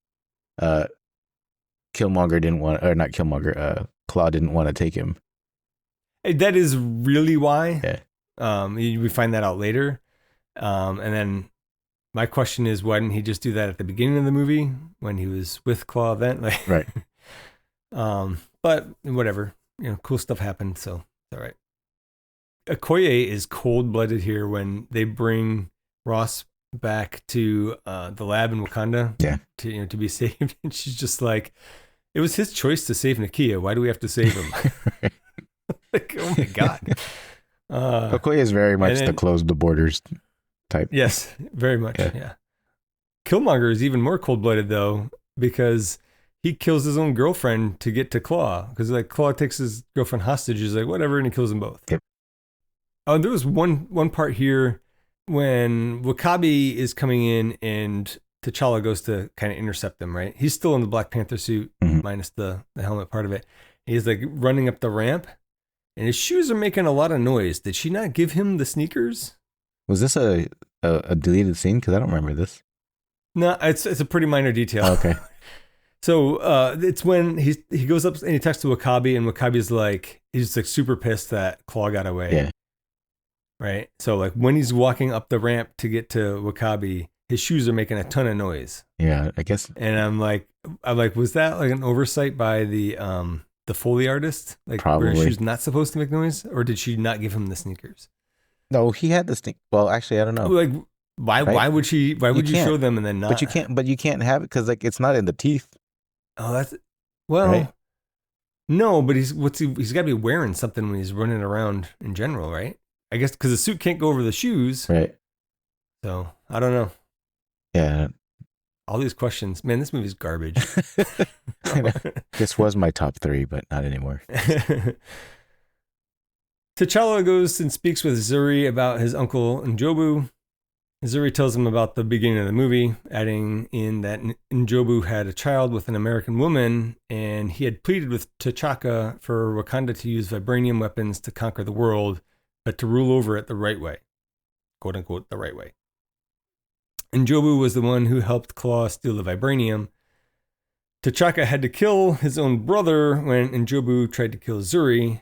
Killmonger didn't want, or not Killmonger, Claw didn't want to take him.
That is really why.
Yeah.
We find that out later. And then my question is, why didn't he just do that at the beginning of the movie when he was with Claw then? Like,
right.
But whatever, cool stuff happened. So it's all right. Okoye is cold-blooded here when they bring Ross back to the lab in Wakanda to be saved. And she's just like, it was his choice to save Nakia. Why do we have to save him? Like, oh my God.
Okoye is very much the close the borders type.
Yes, very much. Yeah. Killmonger is even more cold-blooded though, because he kills his own girlfriend to get to Claw. Because like Claw takes his girlfriend hostage. He's like, whatever, and he kills them both.
Yep.
Oh, there was one part here when W'Kabi is coming in and T'Challa goes to kind of intercept them, right? He's still in the Black Panther suit, minus the helmet part of it. He's like running up the ramp, and his shoes are making a lot of noise. Did she not give him the sneakers?
Was this a deleted scene? Because I don't remember this.
No, it's a pretty minor detail.
Oh, okay.
So it's when he goes up and he talks to W'Kabi, and W'Kabi's like, he's like super pissed that Claw got away.
Yeah.
Right. So like when he's walking up the ramp to get to W'Kabi, his shoes are making a ton of noise.
Yeah, I guess.
And I'm like, was that like an oversight by the Foley artist? Like,
probably.
Were his shoes not supposed to make noise, or did she not give him the sneakers?
No, he had the sneak. Well, actually, I don't know.
Like, why?
Right?
Why would she? Why would you show them and then not?
But you can't have it because like it's not in the teeth.
Oh, that's well. Right? No, but he's got to be wearing something when he's running around in general, right? I guess because the suit can't go over the shoes.
Right.
So I don't know.
Yeah.
All these questions, man. This movie's garbage.
This was my top 3, but not anymore.
T'Challa goes and speaks with Zuri about his uncle Njobu. Zuri tells him about the beginning of the movie, adding in that Njobu had a child with an American woman, and he had pleaded with T'Chaka for Wakanda to use vibranium weapons to conquer the world, but to rule over it the right way. Quote unquote, the right way. Njobu was the one who helped Claw steal the vibranium. T'Chaka had to kill his own brother when Njobu tried to kill Zuri,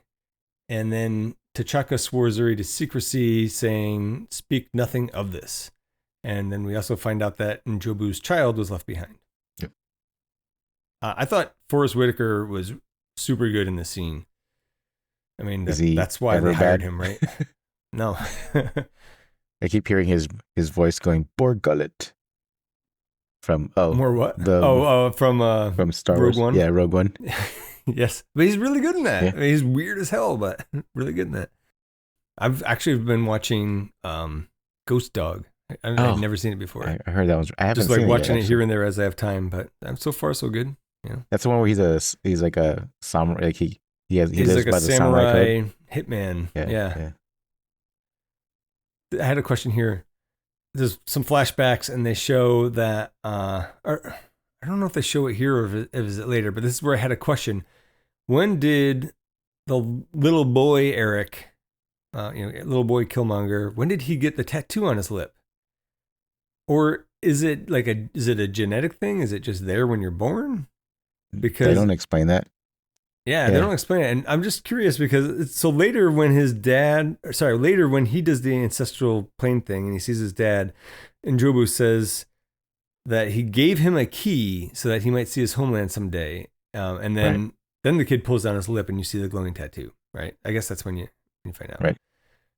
and then T'Chaka swore Zuri to secrecy, saying, "Speak nothing of this." And then we also find out that Njobu's child was left behind.
Yep.
I thought Forrest Whitaker was super good in this scene. I mean, that's why they hired him, right? No.
I keep hearing his voice going, Borgullet. From,
more what? From
Star
Rogue
Wars.
One?
Yeah, Rogue One.
Yes, but he's really good in that.
Yeah.
I mean, he's weird as hell, but really good in that. I've actually been watching Ghost Dog. I've never seen it before.
I heard that was. I haven't
just like
seen
watching
it
here and there as I have time, but so far so good. Yeah,
that's the one where he's like a samurai. Like he lives
like
by
a
the samurai code.
hitman.
Yeah.
I had a question here. There's some flashbacks, and they show that. I don't know if they show it here or if it later, but this is where I had a question. When did the little boy Eric, little boy Killmonger, when did he get the tattoo on his lip? Or is it a genetic thing? Is it just there when you're born? Because
they don't explain that.
Yeah, they don't explain it. And I'm just curious because so later when he does the ancestral plane thing and he sees his dad, Njobu says that he gave him a key so that he might see his homeland someday. And then the kid pulls down his lip and you see the glowing tattoo, right? I guess that's when you find out.
Right.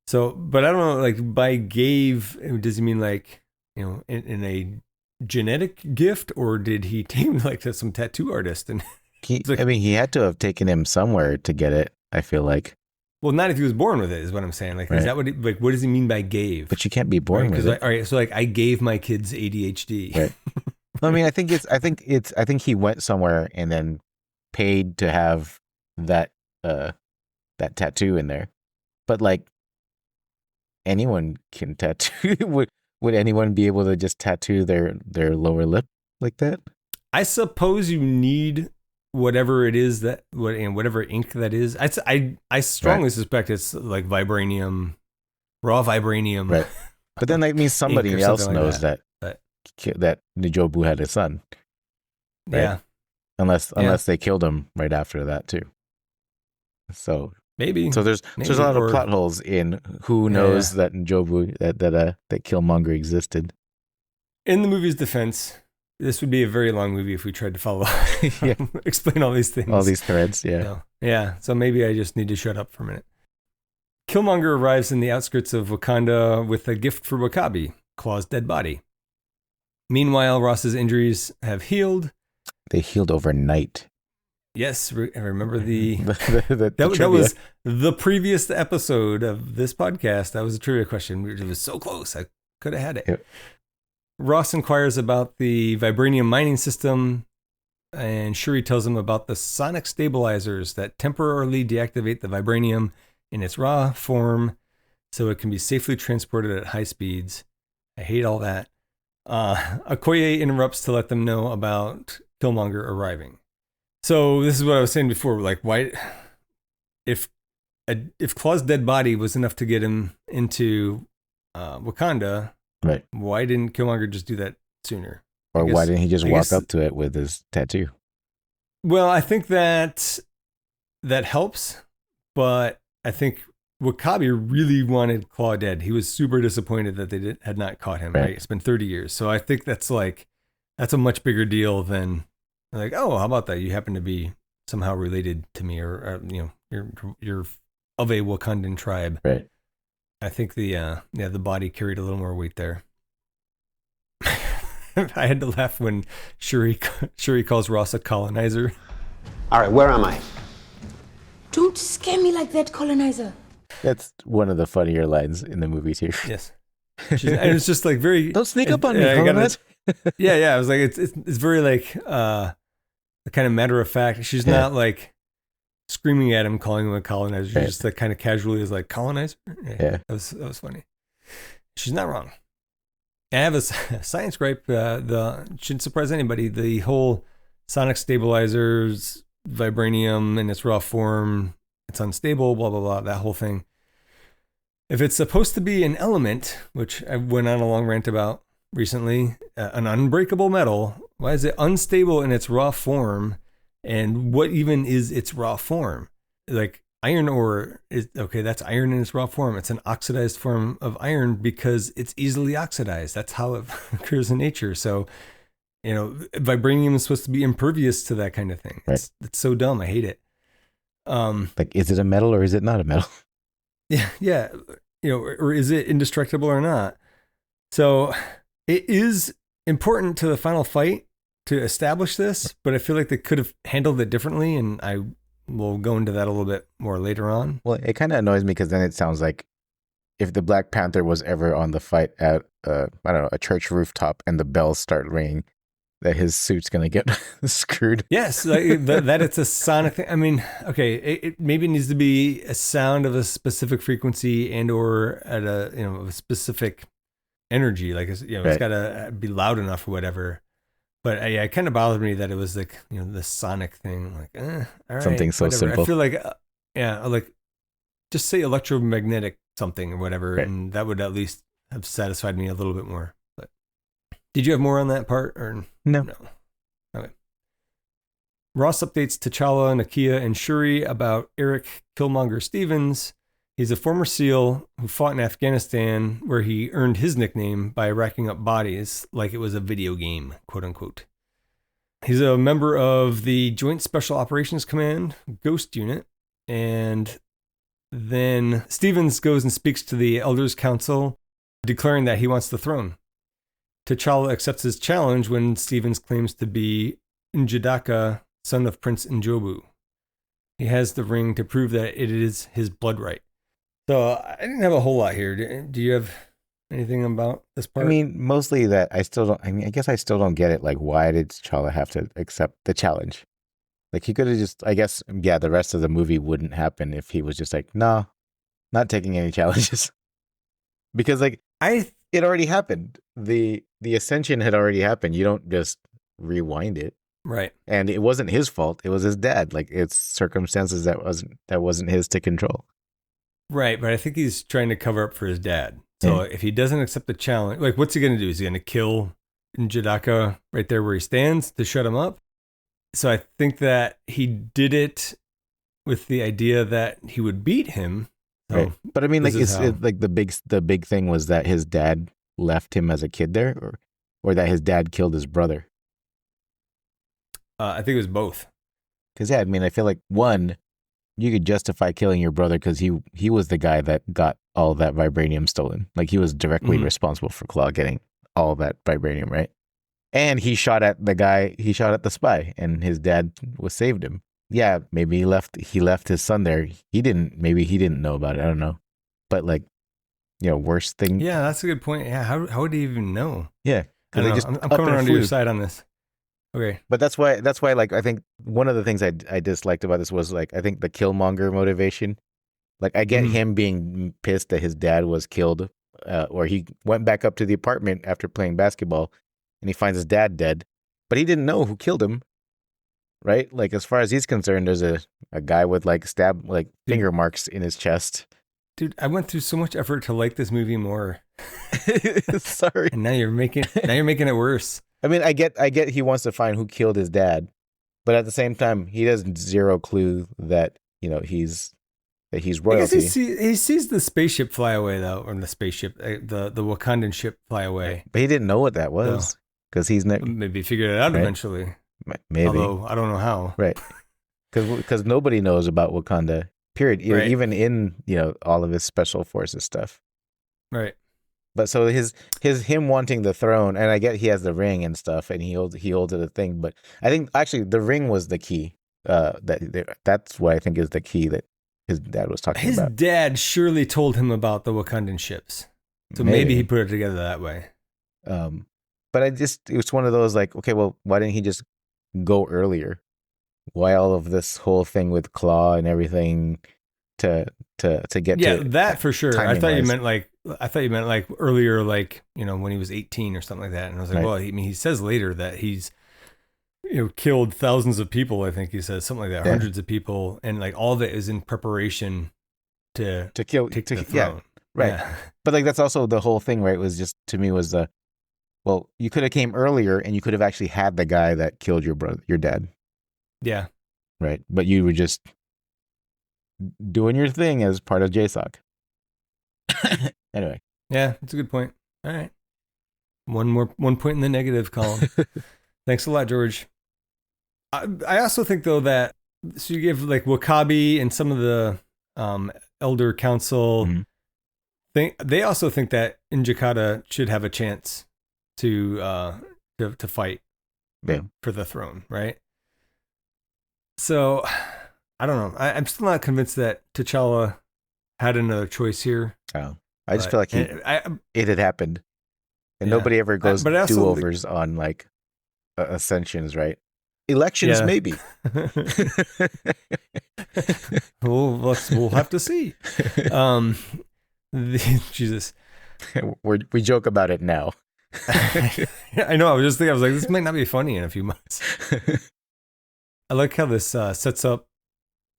So, but I don't know, like by gave, does he mean like, in a genetic gift, or did he take him like to some tattoo artist? And
He had to have taken him somewhere to get it, I feel like.
Well, not if he was born with it, is what I'm saying. Like, is that what? What does he mean by gave?
But you can't be born with it.
All right, so like, I gave my kids ADHD.
Right. I mean, I think he went somewhere and then paid to have that tattoo in there. But like, anyone can tattoo. Would anyone be able to just tattoo their lower lip like that?
I suppose you need whatever it is whatever ink that is. I strongly suspect it's like vibranium, raw vibranium.
Right. But then that means somebody else knows that Njobu had a son. Right? Yeah. Unless they killed him right after that too. So
maybe.
So there's a lot of plot holes in who knows that Njobu that Killmonger existed. In
the movie's defense, this would be a very long movie if we tried to follow explain all these things.
All these threads, yeah.
Yeah, so maybe I just need to shut up for a minute. Killmonger arrives in the outskirts of Wakanda with a gift for W'Kabi, Claw's dead body. Meanwhile, Ross's injuries have healed.
They healed overnight.
Yes, I remember that was the previous episode of this podcast. That was a trivia question. It was so close. I could have had it. Yep. Ross inquires about the vibranium mining system, and Shuri tells him about the sonic stabilizers that temporarily deactivate the vibranium in its raw form so it can be safely transported at high speeds. I hate all that. Okoye interrupts to let them know about Killmonger arriving. So this is what I was saying before, like, why, if Claw's dead body was enough to get him into Wakanda,
right?
Why didn't Killmonger just do that sooner?
Or why didn't he just walk up to it with his tattoo?
Well, I think that helps, but I think W'Kabi really wanted Claw dead. He was super disappointed that they had not caught him. Right? It's been 30 years, so I think that's a much bigger deal than like, oh, how about that? You happen to be somehow related to me, or you're of a Wakandan tribe.
Right.
I think the body carried a little more weight there. I had to laugh when Shuri calls Ross a colonizer.
All right, where am I?
Don't scare me like that, colonizer.
That's one of the funnier lines in the movie too.
Yes. And it's just like very.
Don't sneak up on me, colonizer.
Yeah. I was like, it's very like kind of matter of fact. She's not like screaming at him, calling him a colonizer. She's just like kind of casually is like, colonizer. Yeah. That was funny. She's not wrong. I have a science gripe. Shouldn't surprise anybody. The whole sonic stabilizers, vibranium in its raw form, it's unstable, blah, blah, blah, that whole thing. If it's supposed to be an element, which I went on a long rant about recently, an unbreakable metal, why is it unstable in its raw form? And what even is its raw form? Like iron ore is okay. That's iron in its raw form. It's an oxidized form of iron because it's easily oxidized. That's how it occurs in nature. So, vibranium is supposed to be impervious to that kind of thing. Right. It's so dumb. I hate it.
Like, is it a metal or is it not a metal?
Yeah. Or is it indestructible or not? So it is important to the final fight to establish this, but I feel like they could have handled it differently, and I will go into that a little bit more later on.
Well, it kind of annoys me because then it sounds like if the Black Panther was ever on the fight at a church rooftop and the bells start ringing, that his suit's gonna get screwed.
Yes, like that it's a sonic thing. I mean, okay, it maybe needs to be a sound of a specific frequency and or at a specific energy. Like it's got to be loud enough or whatever. But it kind of bothered me that it was like the sonic thing. Like all right,
something so
whatever.
simple.
I feel like like just say electromagnetic something or whatever, and that would at least have satisfied me a little bit more. But did you have more on that part or
no?
Okay. Ross updates T'Challa, Nakia, and Shuri about Eric Killmonger Stevens. He's a former SEAL who fought in Afghanistan, where he earned his nickname by racking up bodies like it was a video game, quote unquote. He's a member of the Joint Special Operations Command, Ghost Unit, and then Stevens goes and speaks to the Elders Council, declaring that he wants the throne. T'Challa accepts his challenge when Stevens claims to be Njidaka, son of Prince Njobu. He has the ring to prove that it is his blood right. So I didn't have a whole lot here. Do you have anything about this part?
I mean, mostly that I still don't. I mean, I guess I still don't get it. Like, why did T'Challa have to accept the challenge? Like, he could have just. I guess, yeah, the rest of the movie wouldn't happen if he was just like, nah, not taking any challenges, because like it already happened. The ascension had already happened. You don't just rewind it.
Right.
And it wasn't his fault. It was his dad. Like, it's circumstances that wasn't his to control.
Right, but I think he's trying to cover up for his dad. So if he doesn't accept the challenge, like, what's he going to do? Is he going to kill Njidaka right there where he stands to shut him up? So I think that he did it with the idea that he would beat him. So
right. But I mean, like, like the big thing was that his dad left him as a kid there, or that his dad killed his brother.
I think it was both.
Because yeah, I mean, I feel like one, you could justify killing your brother because he was the guy that got all that vibranium stolen. Like, he was directly responsible for Claw getting all that vibranium, right? And he shot at the spy, and his dad saved him. Yeah, maybe he left his son there. Maybe he didn't know about it. I don't know. But like, worst thing.
Yeah, that's a good point. Yeah, how would he even know?
Yeah.
I don't know. I'm coming around to your side on this. Okay.
But that's why like I think one of the things I disliked about this was like I think the Killmonger motivation. Like I get him being pissed that his dad was killed, or he went back up to the apartment after playing basketball and he finds his dad dead, but he didn't know who killed him. Right? Like, as far as he's concerned, there's a guy with like finger marks in his chest.
Dude, I went through so much effort to like this movie more.
Sorry.
And now you're making it worse.
I mean, I get he wants to find who killed his dad, but at the same time, he has zero clue that he's royalty.
He sees the spaceship fly away though, or the spaceship, the Wakandan ship fly away.
But he didn't know what that was because he's
maybe figured it out eventually.
Maybe,
although I don't know how.
Right, because nobody knows about Wakanda. Period.
Right.
Even in all of his special forces stuff.
Right.
But so him wanting the throne, and I get he has the ring and stuff, and he holds it a thing. But I think actually the ring was the key. That's what I think is the key that his dad was talking about.
His dad surely told him about the Wakandan ships, so maybe he put it together that way.
But it was one of those like, okay, well, why didn't he just go earlier? Why all of this whole thing with Claw and everything to get to
that for sure. I thought you meant like earlier, like when he was 18 or something like that. And I was like, well, I mean, he says later that he's killed thousands of people. I think he says something like that, hundreds of people, and like all of it is in preparation to take the throne.
Yeah, right. Yeah. But like that's also the whole thing, right? Was just to me was well, you could have came earlier and you could have actually had the guy that killed your dad.
Yeah.
Right. But you were just doing your thing as part of JSOC. Anyway.
Yeah, that's a good point. All right. One point in the negative column. Thanks a lot, George. I also think though that so you give like Wakabi and some of the Elder Council they also think that Njidaka should have a chance to fight for the throne, right? So I don't know. I'm still not convinced that T'Challa had another choice here.
Oh, I just feel like it had happened, and nobody ever goes do-overs on like ascensions, right? Elections, maybe.
We'll have to see. Jesus,
we joke about it now.
I know. I was like, this might not be funny in a few months. I like how this sets up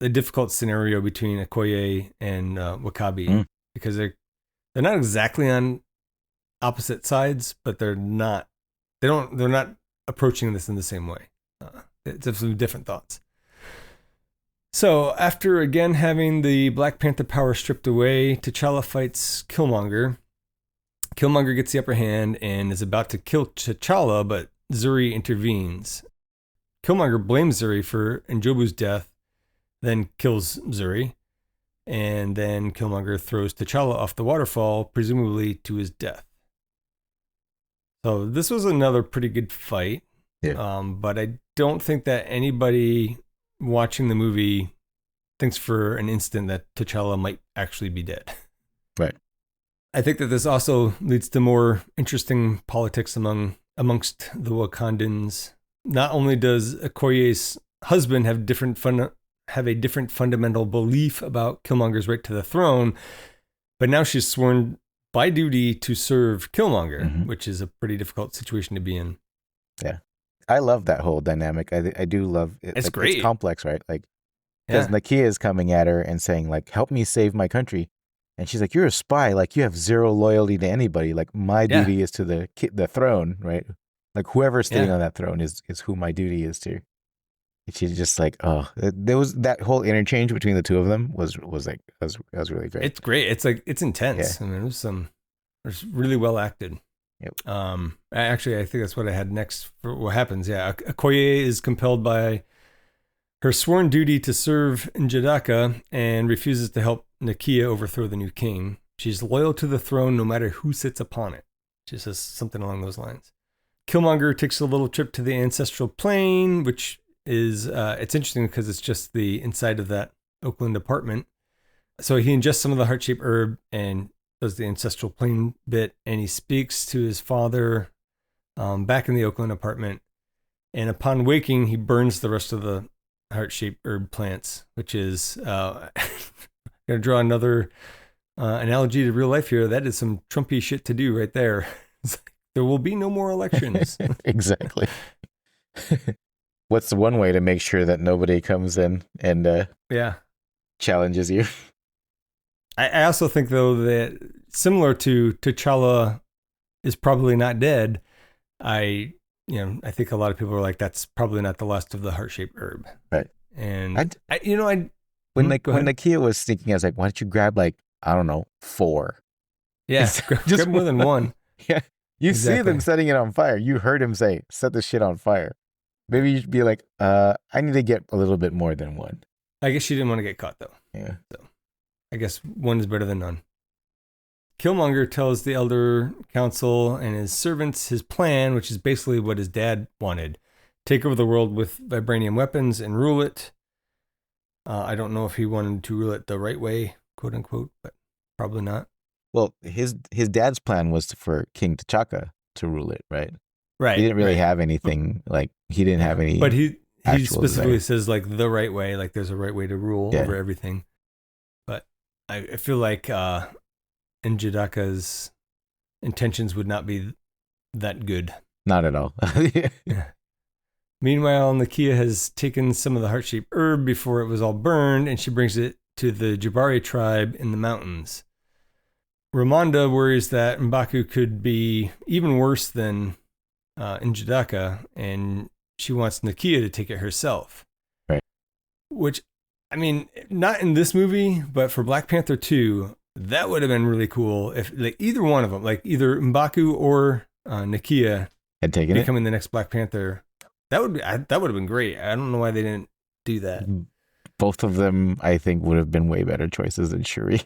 the difficult scenario between Okoye and Wakabi because they're not exactly on opposite sides, but they're not approaching this in the same way. It's some different thoughts. So after again having the Black Panther power stripped away, T'Challa fights Killmonger. Killmonger gets the upper hand and is about to kill T'Challa, but Zuri intervenes. Killmonger blames Zuri for Njobu's death, then kills Zuri, and then Killmonger throws T'Challa off the waterfall, presumably to his death. So this was another pretty good fight, but I don't think that anybody watching the movie thinks for an instant that T'Challa might actually be dead.
Right.
I think that this also leads to more interesting politics amongst the Wakandans. Not only does Okoye's husband have a different fundamental belief about Killmonger's right to the throne, but now she's sworn by duty to serve Killmonger, which is a pretty difficult situation to be in.
Yeah. I love that whole dynamic. I do love it.
It's
like,
great.
It's complex, right? Like, because Nakia is coming at her and saying, like, help me save my country. And she's like, you're a spy. Like, you have zero loyalty to anybody. Like, my duty is to the throne, right? Like, whoever's sitting on that throne is who my duty is to. And she's just like, oh, there was that whole interchange between the two of them was really great.
It's great. It's like, it's intense. Yeah. I mean, it was really well acted.
Yep.
I think that's what I had next for what happens. Yeah. Okoye is compelled by her sworn duty to serve Njidaka and refuses to help Nakia overthrow the new king. She's loyal to the throne no matter who sits upon it. She says something along those lines. Killmonger takes a little trip to the ancestral plane, which is, it's interesting because it's just the inside of that Oakland apartment. So he ingests some of the heart-shaped herb and does the ancestral plane bit, and he speaks to his father back in the Oakland apartment. And upon waking, he burns the rest of the heart-shaped herb plants, which is, going to draw another analogy to real life here. That is some Trumpy shit to do right there. There will be no more elections.
Exactly. What's the one way to make sure that nobody comes in and challenges you?
I also think, though, that similar to T'Challa is probably not dead, I think a lot of people are like, that's probably not the last of the heart-shaped herb.
Right.
And
when Nakia was sneaking, I was like, why don't you grab, like, I don't know, 4?
Yeah, grab more than one.
Yeah. You see them setting it on fire. You heard him say, set the shit on fire. Maybe you should be like, I need to get a little bit more than 1.
I guess she didn't want to get caught, though.
Yeah.
So I guess 1 is better than none. Killmonger tells the Elder Council and his servants his plan, which is basically what his dad wanted. Take over the world with vibranium weapons and rule it. I don't know if he wanted to rule it the right way, quote unquote, but probably not.
Well, his dad's plan was for King T'Chaka to rule it, right?
Right.
He didn't really have anything, like, he didn't have any.
But he specifically says, like, the right way, like there's a right way to rule over everything. But I feel like Njidaka's intentions would not be that good.
Not at all.
Yeah. Meanwhile, Nakia has taken some of the heart-shaped herb before it was all burned, and she brings it to the Jabari tribe in the mountains. Ramonda worries that M'Baku could be even worse than Njidaka, and she wants Nakia to take it herself.
Right.
Which, I mean, not in this movie, but for Black Panther 2, that would have been really cool if, like, either one of them, like either M'Baku or Nakia
had taken
becoming the next Black Panther. That would have been great. I don't know why they didn't do that.
Both of them, I think, would have been way better choices than Shuri.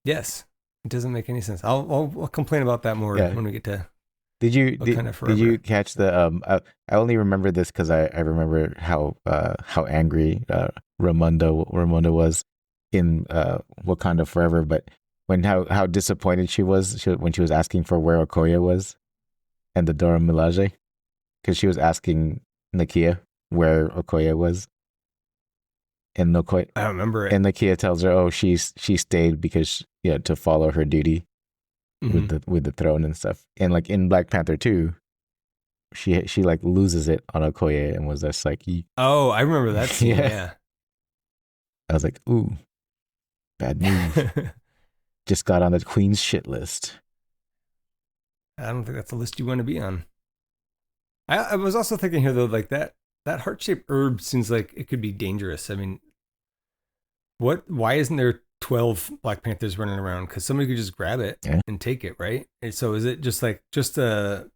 Yes. It doesn't make any sense. I'll complain about that more when we get to.
Did you catch the? I only remember this because I remember how angry Ramonda was in Wakanda Forever, but how disappointed she was when she was asking for where Okoye was, and the Dora Milaje, because she was asking Nakia where Okoye was. And Okoye,
I don't remember it.
And Nakia tells her, "Oh, she stayed because to follow her duty with the throne and stuff." And like in Black Panther 2, she like loses it on Okoye and was just like,
"Oh, I remember that scene." Yeah.
I was like, "Ooh, bad move." Just got on the Queen's shit list.
I don't think that's a list you want to be on. I was also thinking here though, like that heart-shaped herb seems like it could be dangerous. I mean, why isn't there 12 Black Panthers running around? Because somebody could just grab it and take it, right? And so is it just a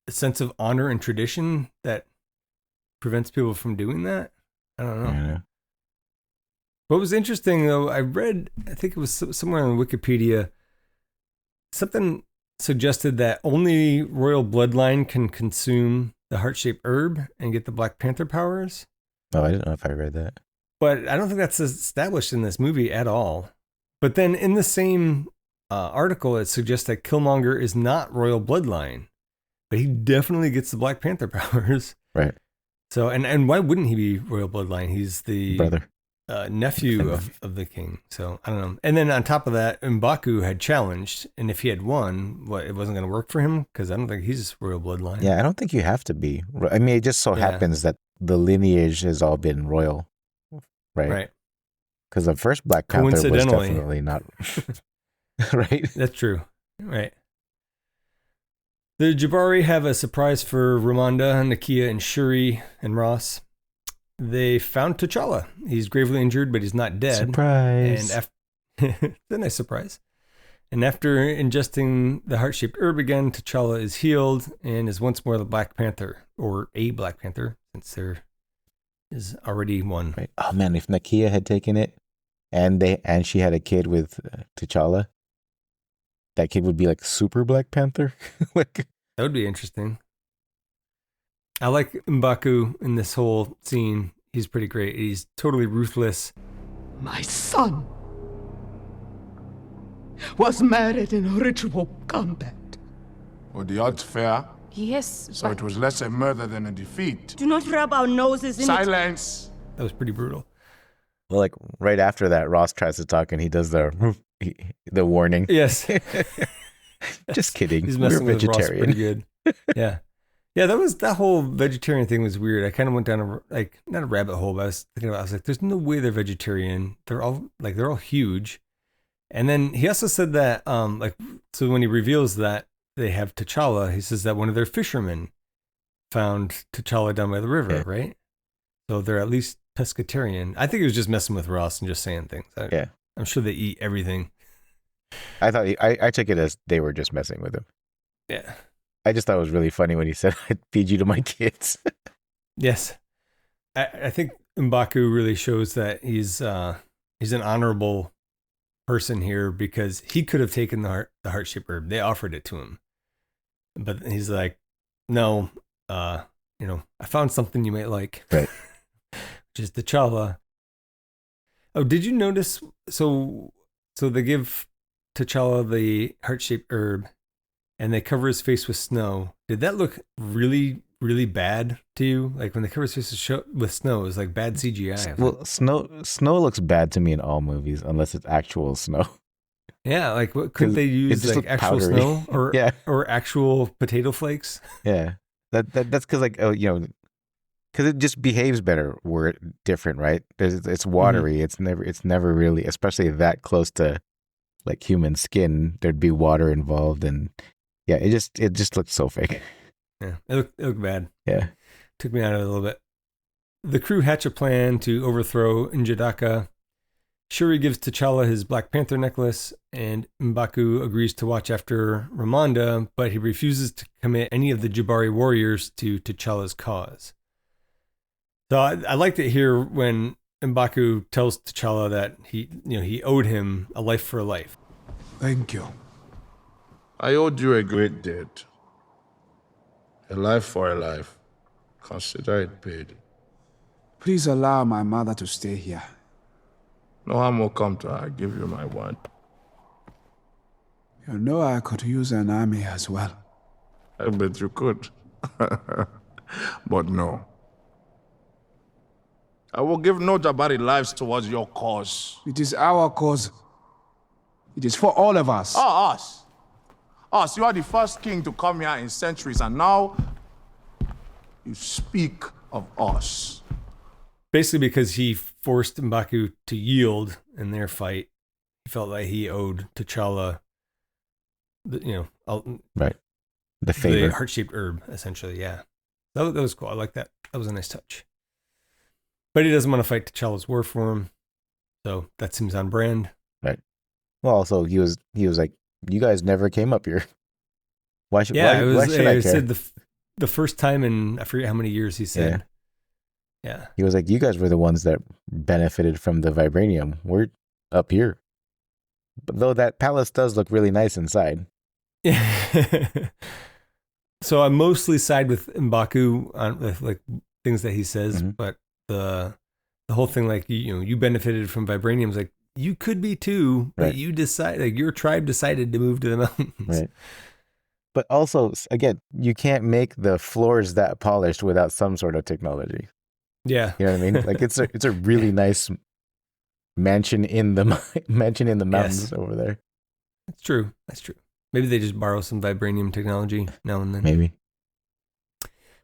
sense of honor and tradition that prevents people from doing that? I don't know.
Yeah.
What was interesting though, I read, I think it was somewhere on Wikipedia, something suggested that only royal bloodline can consume the heart-shaped herb and get the Black Panther powers.
Oh, I didn't know if I read that.
But I don't think that's established in this movie at all. But then in the same article, it suggests that Killmonger is not royal bloodline, but he definitely gets the Black Panther powers.
Right.
So, and why wouldn't he be royal bloodline? He's the
Brother.
Nephew of the king. So I don't know. And then on top of that, M'Baku had challenged, and if he had won, it wasn't going to work for him because I don't think he's royal bloodline.
Yeah, I don't think you have to be. I mean, it just so happens that the lineage has all been royal, right?
Right.
Because the first Black Panther was definitely not. Right?
That's true. Right. The Jabari have a surprise for Ramonda, Nakia, and Shuri and Ross. They found T'Challa. He's gravely injured, but he's not dead.
Surprise.
And it's a nice surprise. And after ingesting the heart-shaped herb again, T'Challa is healed and is once more the Black Panther, or a Black Panther, since there is already one.
Right. Oh man, if Nakia had taken it, and she had a kid with T'Challa, that kid would be like super Black Panther. Like,
that would be interesting. I like M'Baku in this whole scene. He's pretty great. He's totally ruthless.
My son was married in ritual combat.
Were the odds fair?
Yes,
So it was less a murder than a defeat.
do not rub our noses in
Silence!
That was pretty brutal.
well, like right after that, Ross tries to talk and he does the warning.
Yes.
Just kidding.
He's
We're
messing with Ross
vegetarian.
pretty good. Yeah. Yeah, that whole vegetarian thing was weird. I kind of went down not a rabbit hole, but I was like, there's no way they're vegetarian. They're all huge. And then he also said that, so when he reveals that they have T'Challa, he says that one of their fishermen found T'Challa down by the river, right? So they're at least pescatarian. I think he was just messing with Ross and just saying things. I'm sure they eat everything.
I thought I took it as they were just messing with him.
Yeah.
I just thought it was really funny when he said, "I'd feed you to my kids."
Yes. I think M'Baku really shows that he's an honorable person here because he could have taken the heart-shaped herb. They offered it to him. But he's like, no, I found something you might like.
Right.
Which is T'Challa. Oh, did you notice? So they give T'Challa the heart-shaped herb and they cover his face with snow. Did that look really, really bad to you? Like when they cover his face with snow, it was like bad CGI.
Well, snow looks bad to me in all movies unless it's actual snow.
Yeah, like what could they use like actual
powdery.
snow or or actual potato flakes?
Yeah, that's because because it just behaves better where it's different, right? It's watery.
Mm-hmm.
It's never really, especially that close to like human skin. There'd be water involved, and yeah, it just looks so fake.
Yeah, it looked bad.
Yeah,
took me out of it a little bit. The crew hatch a plan to overthrow N'Jadaka. Shuri gives T'Challa his Black Panther necklace, and M'Baku agrees to watch after Ramonda, but he refuses to commit any of the Jabari warriors to T'Challa's cause. So I liked it here when M'Baku tells T'Challa that he owed him a life for a life.
Thank you.
I owed you a great debt. A life for a life. Consider it paid.
Please allow my mother to stay here.
No harm will come to her. I give you my word.
You know I could use an army as well.
I bet you could. But no. I will give no Jabari lives towards your cause.
It is our cause. It is for all of us.
Oh, us. Us, you are the first king to come here in centuries, and now you speak of us.
Basically because he forced M'Baku to yield in their fight. He felt like he owed T'Challa,
right, the favor,
the heart-shaped herb, essentially. Yeah, that was cool. I like that. That was a nice touch. But he doesn't want to fight T'Challa's war for him, so that seems on brand.
Right. Well, also he was like, "You guys never came up here. Why should I care?"
Said the first time in I forget how many years he said. Yeah.
He was like, "You guys were the ones that benefited from the vibranium. We're up here." But though that palace does look really nice inside.
So I mostly side with M'Baku on like things that he says, but the the whole thing, like, you benefited from vibraniums, like, you could be too, but
Right.
you decide, like, your tribe decided to move to the mountains.
Right. But also, again, you can't make the floors that polished without some sort of technology.
Yeah.
You know what I mean? Like it's a really nice mansion in the mountains over there.
That's true. That's true. Maybe they just borrow some vibranium technology now and then
Maybe.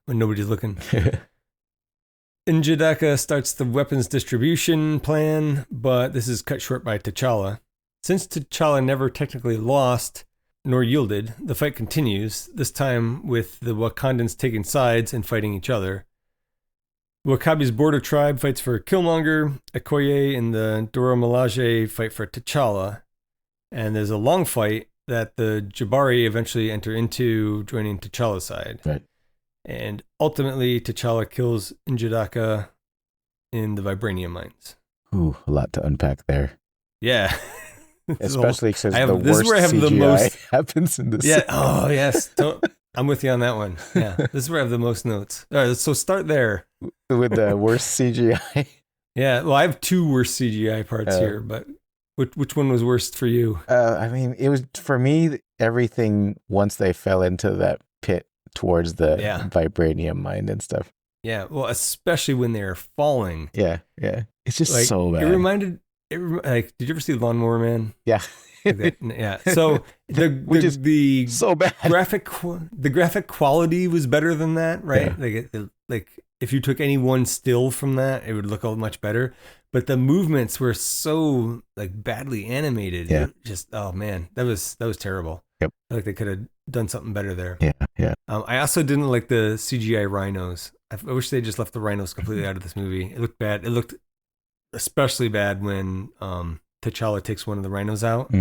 when nobody's looking. Njidaka starts the weapons distribution plan, but this is cut short by T'Challa. Since T'Challa never technically lost nor yielded, the fight continues, this time with the Wakandans taking sides and fighting each other. Wakabi's border tribe fights for Killmonger, Okoye and the Dora Milaje fight for T'Challa, and there's a long fight that the Jabari eventually enter into, joining T'Challa's side.
Right.
And ultimately, T'Challa kills Njidaka in the vibranium mines.
Ooh, a lot to unpack there.
Yeah.
Especially because the
this is
worst
where I have
CGI
the most
happens in this.
Yeah. Oh, yes. I'm with you on that one. Yeah. This is where I have the most notes. All right. So start there.
With the worst CGI.
Yeah. Well, I have two worst CGI parts here, but which one was worst for you?
I mean, it was, for me, everything once they fell into that pit towards the vibranium mine and stuff.
Yeah. Well, especially when they're falling.
Yeah. Yeah. It's just
like,
so bad.
Like, did you ever see Lawnmower Man?
Yeah.
Yeah. So the
so bad.
The graphic quality was better than that, right? Yeah. Like if you took any one still from that, it would look much better. But the movements were so like badly animated.
Yeah.
Just oh man, that was terrible.
Yep.
Like they could have done something better there.
Yeah. Yeah.
I also didn't like the CGI rhinos. I wish they just left the rhinos completely out of this movie. It looked bad. It looked especially bad when T'Challa takes one of the rhinos out.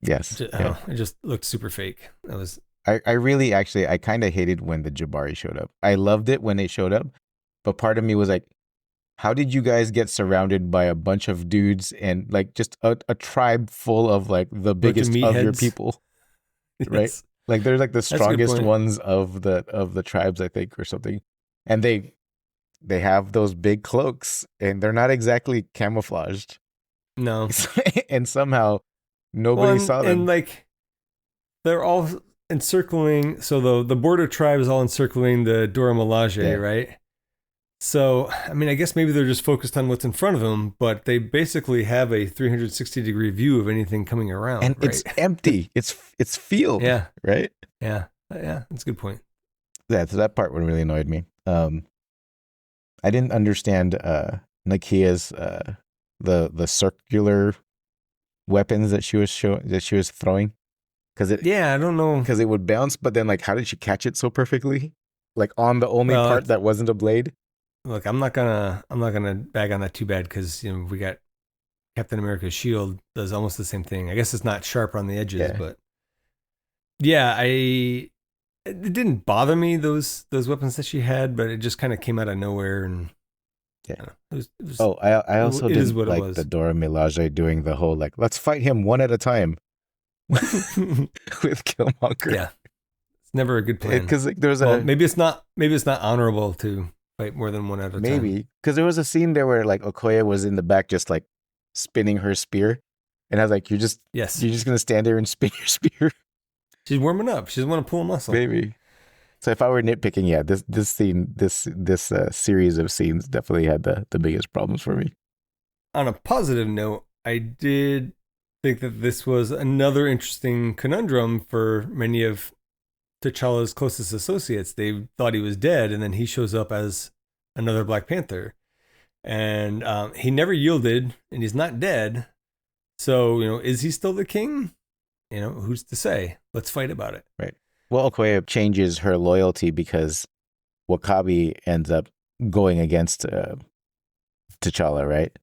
Yes.
It just looked super fake. That was.
I really actually, I kind of hated when the Jabari showed up. I loved it when they showed up, but part of me was like, how did you guys get surrounded by a bunch of dudes and like just a tribe full of like the biggest of your people, right?
Yes.
Like they're like the strongest ones of the tribes, I think, or something. And they have those big cloaks and they're not exactly camouflaged.
No.
And somehow nobody saw them.
And like they're all encircling, so the border tribe is all encircling the Dora Milaje, right? So, I mean, I guess maybe they're just focused on what's in front of them, but they basically have a 360-degree view of anything coming around.
And it's empty. It's field.
Yeah.
Right?
Yeah. Yeah. That's a good point.
Yeah, so that part really annoyed me. I didn't understand Nakia's the circular weapons that she was throwing.
I don't know.
Because it would bounce, but then like how did she catch it so perfectly? Like on the only part that wasn't a blade?
Look, I'm not gonna bag on that too bad because we got Captain America's shield does almost the same thing. I guess it's not sharp on the edges, but it didn't bother me those weapons that she had, but it just kind of came out of nowhere and it was
I also didn't like the Dora Milaje doing the whole like let's fight him one at a time with Killmonger.
Yeah, it's never a good plan
because like, there's
maybe it's not honorable to fight more than one at a time.
Maybe because there was a scene there where like Okoye was in the back just like spinning her spear, and I was like, you're just gonna stand there and spin your spear.
She's warming up. She doesn't want to pull a muscle.
Maybe. So if I were nitpicking, this scene, this series of scenes definitely had the biggest problems for me.
On a positive note, I did think that this was another interesting conundrum for many of T'Challa's closest associates. They thought he was dead, and then he shows up as another Black Panther. And he never yielded, and he's not dead. So, is he still the king? Who's to say? Let's fight about it.
Right. Well, Okoye changes her loyalty because Wakabi ends up going against T'Challa, right?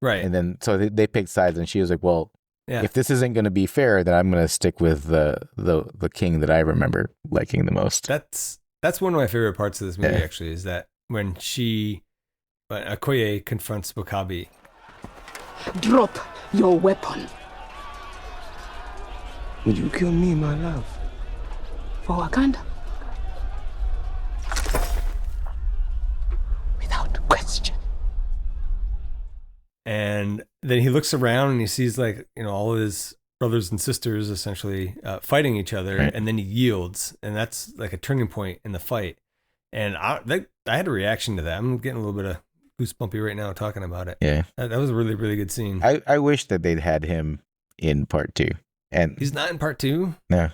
Right.
And then so they picked sides, and she was like, well, if this isn't going to be fair, then I'm going to stick with the king that I remember liking the most.
That's one of my favorite parts of this movie, actually, is that when Okoye confronts Wakabi.
Drop your weapon.
Would you kill me, my love?
For Wakanda? Without question.
And then he looks around and he sees like, all of his brothers and sisters essentially fighting each other.
Right.
And then he yields. And that's like a turning point in the fight. And I had a reaction to that. I'm getting a little bit of goosebumpy right now talking about it.
Yeah.
That was a really, really good scene.
I wish that they'd had him in part 2. And
He's not in part 2?
No.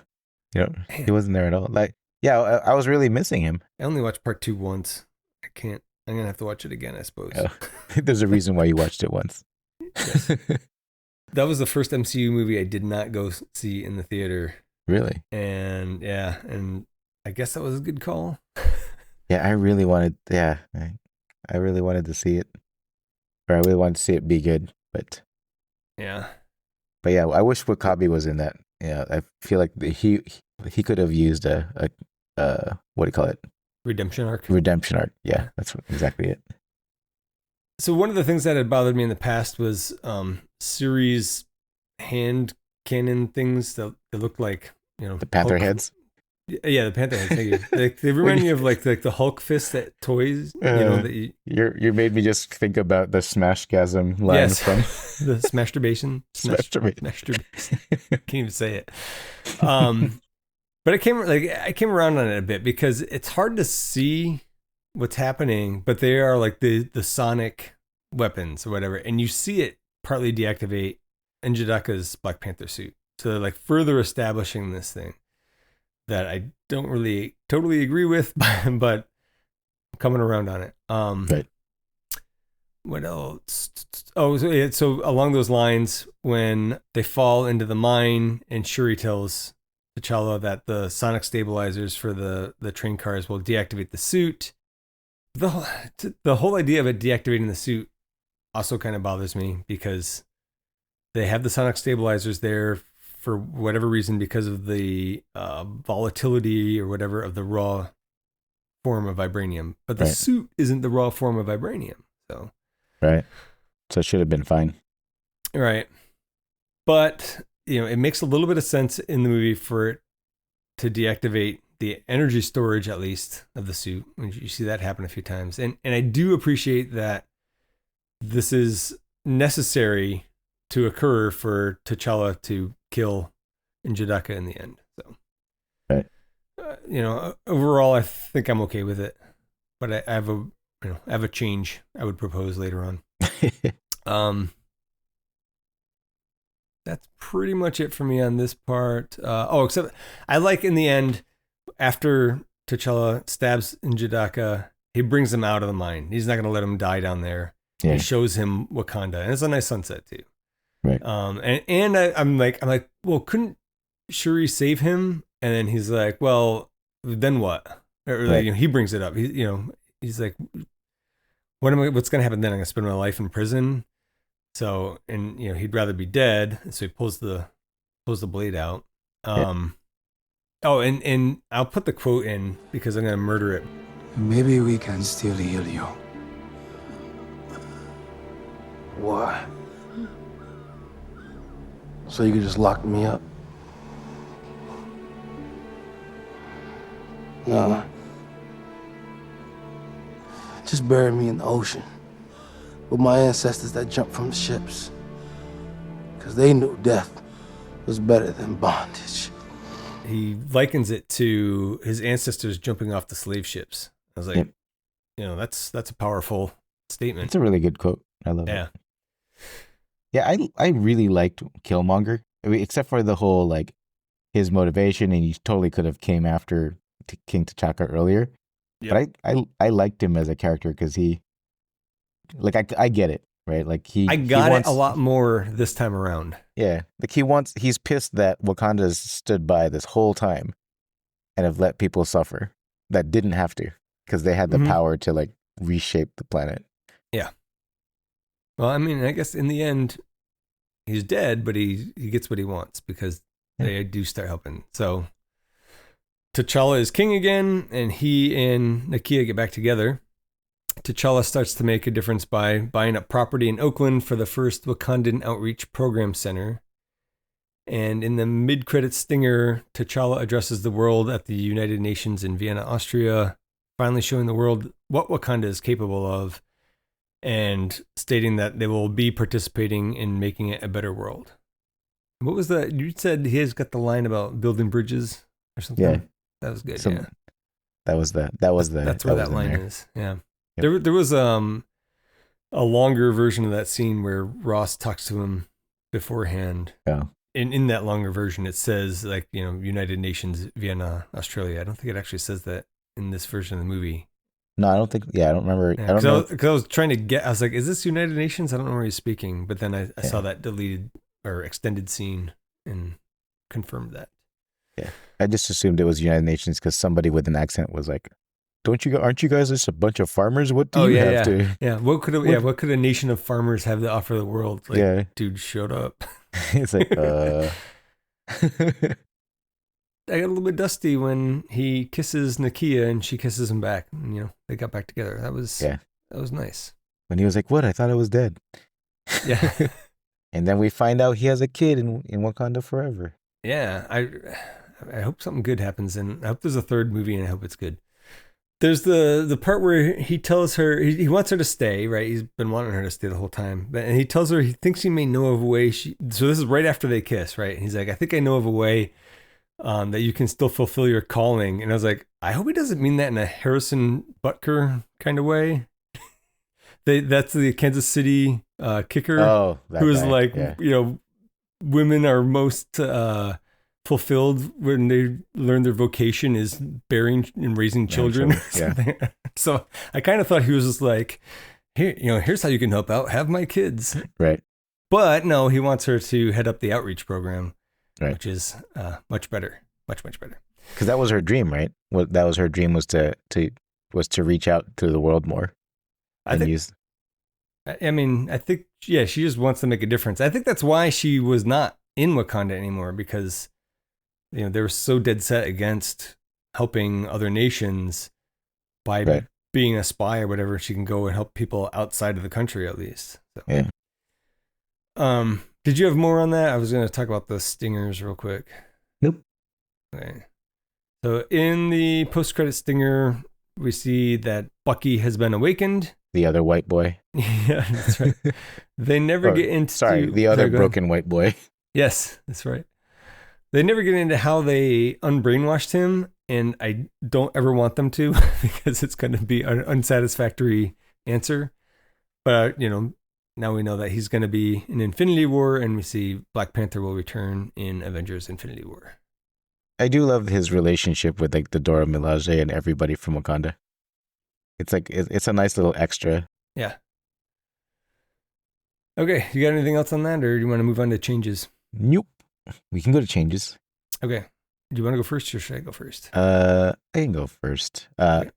He wasn't there at all. Like, yeah, I was really missing him.
I only watched part 2 once. I can't. I'm going to have to watch it again, I suppose.
Oh. There's a reason why you watched it once.
Yes. That was the first MCU movie I did not go see in the theater.
Really?
And yeah, and I guess that was a good call.
Yeah, I really wanted to see it. Or I really wanted to see it be good, but
yeah.
But yeah, I wish Wakabi was in that. Yeah, I feel like he could have used a what do you call it?
Redemption arc.
Redemption arc. Yeah, that's exactly it.
So one of the things that had bothered me in the past was series hand cannon things that looked like,
the Panther
Hulk
heads.
Yeah, the Panther heads. Thank you. They remind me of like the Hulk fist that toys. That
you made me just think about the Smashgasm line from
the Smashturbation. Smashturbation. Can't even say it. But I came around on it a bit because it's hard to see what's happening, but they are like the sonic weapons or whatever, and you see it partly deactivate Njidaka's Black Panther suit. So they're like further establishing this thing that I don't really totally agree with, but I'm coming around on it.
Right.
What else? Oh, so along those lines, when they fall into the mine and Shuri tells T'Challa that the sonic stabilizers for the train cars will deactivate the suit. The whole idea of it deactivating the suit also kind of bothers me because they have the sonic stabilizers there for whatever reason because of the volatility or whatever of the raw form of vibranium. But the suit isn't the raw form of vibranium. So
right. So it should have been fine.
Right. But, it makes a little bit of sense in the movie for it to deactivate the energy storage, at least, of the suit. You see that happen a few times. And I do appreciate that this is necessary to occur for T'Challa to kill Njidaka in the end. So,
right.
Overall, I think I'm okay with it. But I have a change I would propose later on. That's pretty much it for me on this part. Except I like in the end, after T'Challa stabs Njidaka, he brings him out of the mine. He's not going to let him die down there. Yeah. He shows him Wakanda, and it's a nice sunset too.
Right.
I'm like, well, couldn't Shuri save him? And then he's like, well, then what? Or like, he brings it up. He's like, what's going to happen then? I'm going to spend my life in prison. So, and he'd rather be dead. So he pulls the blade out. And I'll put the quote in because I'm going to murder it.
Maybe we can still heal you. Why? So you could just lock me up? Nah. Just bury me in the ocean with my ancestors that jumped from the ships. Because they knew death was better than bondage.
He likens it to his ancestors jumping off the slave ships. I was like, that's a powerful statement.
It's a really good quote. I love it. Yeah, I really liked Killmonger. I mean, except for the whole, like, his motivation, and he totally could have came after King T'Chaka earlier. Yep. But I liked him as a character because he, like, I get it, right? Like,
I got it a lot more this time around.
Yeah, like he's pissed that Wakanda's stood by this whole time and have let people suffer that didn't have to because they had the power to, like, reshape the planet.
Yeah. Well, I mean, I guess in the end, he's dead, but he gets what he wants because they do start helping. So T'Challa is king again, and he and Nakia get back together. T'Challa starts to make a difference by buying up property in Oakland for the first Wakandan Outreach Program Center. And in the mid-credit stinger, T'Challa addresses the world at the United Nations in Vienna, Austria, finally showing the world what Wakanda is capable of. and stating that they will be participating in making it a better world. What was that? You said he has got the line about building bridges or something.
Yeah,
that was good.
That's
where that line is. Yeah,
Yep.
there was a longer version of that scene where Ross talks to him beforehand.
Yeah.
In that longer version, it says like, United Nations, Vienna, Australia. I don't think it actually says that in this version of the movie.
No, I don't think. Yeah, I don't remember.
Yeah,
I don't know.
Because I was trying to get. I was like, "Is this United Nations?" I don't know where he's speaking, but then I saw that deleted or extended scene and confirmed that.
Yeah, I just assumed it was United Nations because somebody with an accent was like, aren't you guys just a bunch of farmers? What do you have to?
Yeah, what could a nation of farmers have to offer the world? Like, dude, shut up.
It's like,
I got a little bit dusty when he kisses Nakia and she kisses him back. And, they got back together. That was nice.
When he was like, "What? I thought I was dead."
Yeah.
And then we find out he has a kid in Wakanda forever.
Yeah, I hope something good happens, and I hope there's a third movie, and I hope it's good. There's the part where he tells her he wants her to stay, right? He's been wanting her to stay the whole time, and he tells her he thinks he may know of a way. So this is right after they kiss, right? And he's like, "I think I know of a way that you can still fulfill your calling." And I was like, I hope he doesn't mean that in a Harrison Butker kind of way. That's the Kansas City kicker.
Oh,
who is like, women are most fulfilled when they learn their vocation is bearing and raising children.
Yeah.
So I kind of thought he was just like, here's how you can help out. Have my kids.
Right.
But no, he wants her to head up the outreach program,
right,
which is much better, much better.
Because that was her dream, right? That was her dream was to reach out to the world more. I think,
she just wants to make a difference. I think that's why she was not in Wakanda anymore, because they were so dead set against helping other nations by being a spy or whatever. She can go and help people outside of the country at least. So.
Yeah.
Did you have more on that? I was going to talk about the stingers real quick.
Nope.
Okay. So in the post-credit stinger, we see that Bucky has been awakened.
The other white boy.
Yeah, that's right. They never get into...
Sorry, the other broken white boy.
Yes, that's right. They never get into how they unbrainwashed him, and I don't ever want them to because it's going to be an unsatisfactory answer. But, now we know that he's going to be in Infinity War, and we see Black Panther will return in Avengers Infinity War.
I do love his relationship with like the Dora Milaje and everybody from Wakanda. It's like it's a nice little extra.
Yeah. Okay, you got anything else on that, or do you want to move on to changes?
Nope. We can go to changes.
Okay. Do you want to go first, or should I go first?
I can go first. Okay.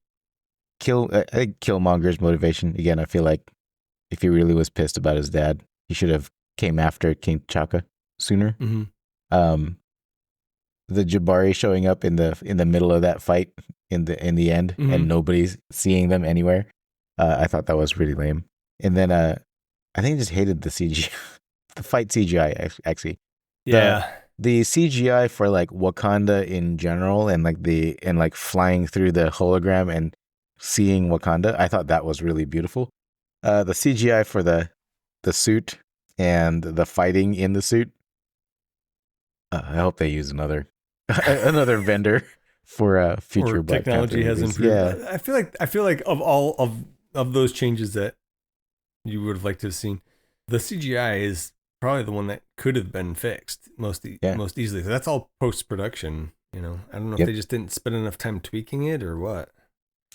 I think Killmonger's motivation again. I feel like if he really was pissed about his dad, he should have came after King T'Chaka sooner.
Mm-hmm.
The Jabari showing up in the middle of that fight in the end, mm-hmm. and nobody's seeing them anywhere. I thought that was really lame. And then I think I just hated the CGI, the fight CGI actually.
Yeah.
The CGI for like Wakanda in general and like flying through the hologram and seeing Wakanda, I thought that was really beautiful. The CGI for the suit and the fighting in the suit. I hope they use another vendor for future Black
technology
Panther
has
movies.
improved.
Yeah.
I feel like of all of those changes that you would have liked to have seen, the CGI is probably the one that could have been fixed most easily. So that's all post production. I don't know if they just didn't spend enough time tweaking it or what.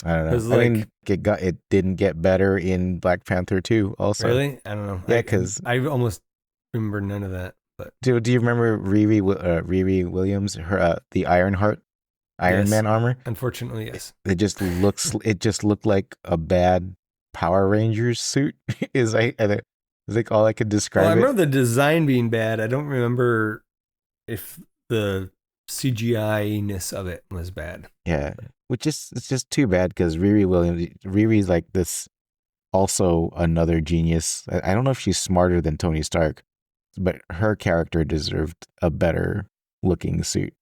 I don't know. I mean, it didn't get better in Black Panther 2 also.
Really? I don't know.
Yeah, because
I almost remember none of that. But
do you remember Riri Williams, her the Ironheart, Iron Man armor?
Unfortunately, yes.
It just looked like a bad Power Rangers suit. Is like all I could describe.
I remember the design being bad. I don't remember if the CGI-ness of it was bad.
Yeah, it's just too bad because Riri's like this, also another genius. I don't know if she's smarter than Tony Stark, but her character deserved a better looking suit.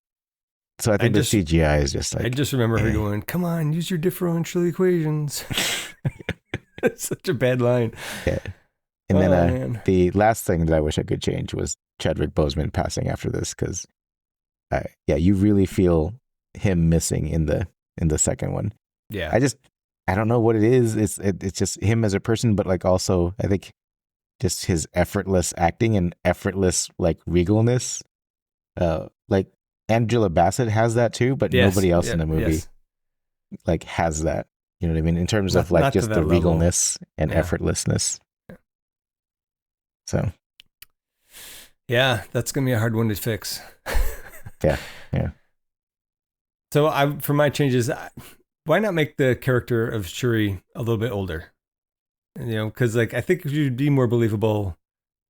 So I think the CGI is just like...
I just remember her going, "Come on, use your differential equations." It's such a bad line.
Yeah. And then
man.
the last thing that I wish I could change was Chadwick Boseman passing after this, because you really feel him missing in the second one.
Yeah.
I don't know what it is. It's just him as a person, but like also I think just his effortless acting and effortless like regalness. Like Angela Bassett has that too, but nobody else in the movie like has that. You know what I mean? In terms of like just the regalness and effortlessness. So,
yeah, that's gonna be a hard one to fix.
yeah.
So for my changes, why not make the character of Shuri a little bit older? You know, because like I think she'd be more believable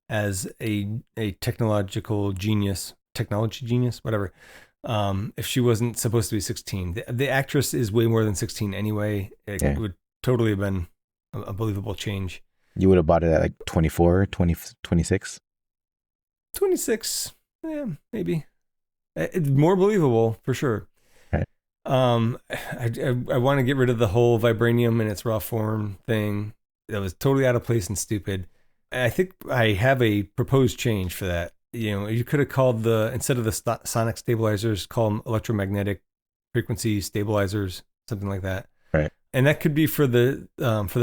as a technology genius, whatever. If she wasn't supposed to be 16, the actress is way more than 16 anyway. It would totally have been a believable change.
You would have bought it at like 24, 20, 26?
26, yeah, maybe. It's more believable for sure.
Right.
I want to get rid of the whole vibranium in its raw form thing. That was totally out of place and stupid. I think I have a proposed change for that. You know, you could have called instead of the sonic stabilizers, call them electromagnetic frequency stabilizers, something like that.
Right.
And that could be for the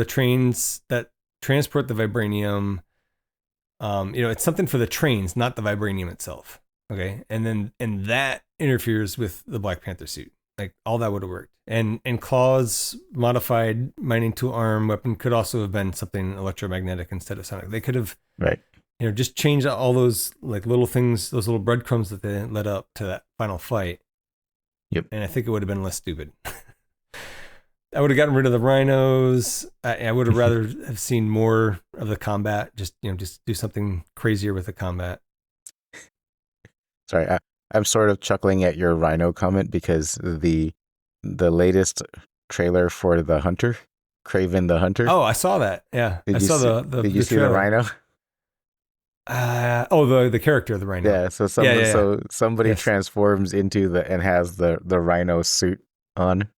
trains that transport the vibranium. You know, it's something for the trains, not the vibranium itself. Okay. And that interferes with the Black Panther suit. Like all that would have worked. And Claw's modified mining tool arm weapon could also have been something electromagnetic instead of sonic. They could have,
right,
you know, just changed all those like little things, those little breadcrumbs that they led up to that final fight.
Yep.
And I think it would have been less stupid. I would have gotten rid of the rhinos. I would have rather have seen more of the combat. Just do something crazier with the combat.
Sorry, I'm sort of chuckling at your rhino comment because the latest trailer for the Hunter, Kraven the Hunter.
Oh, I saw that. Yeah,
Did you see the rhino?
The character of the rhino.
Yeah, so somebody transforms into and has the rhino suit on.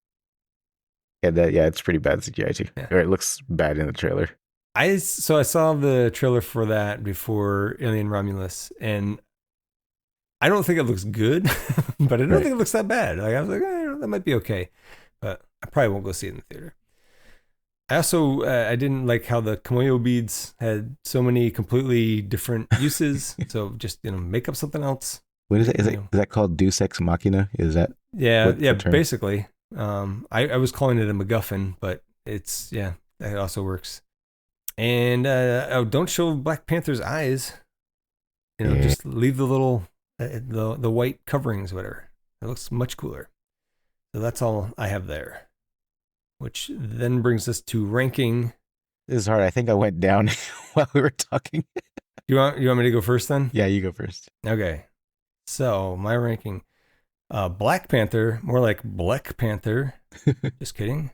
And it's pretty bad CGI too. Yeah. Or it looks bad in the trailer.
I saw the trailer for that before Alien Romulus, and I don't think it looks good, but I don't think it looks that bad. Like I was like, that might be okay, but I probably won't go see it in the theater. I also I didn't like how the kimoyo beads had so many completely different uses. So just make up something else.
What is it? Is that called Deus Ex Machina? Is that?
Yeah, basically. I was calling it a MacGuffin, but it also works. And don't show Black Panther's eyes. Just leave the little the white coverings, whatever. It looks much cooler. So that's all I have there. Which then brings us to ranking.
This is hard. I think I went down while we were talking.
You want me to go first then?
Yeah, you go first.
Okay. So my ranking. Black Panther, more like Black Panther. Just kidding.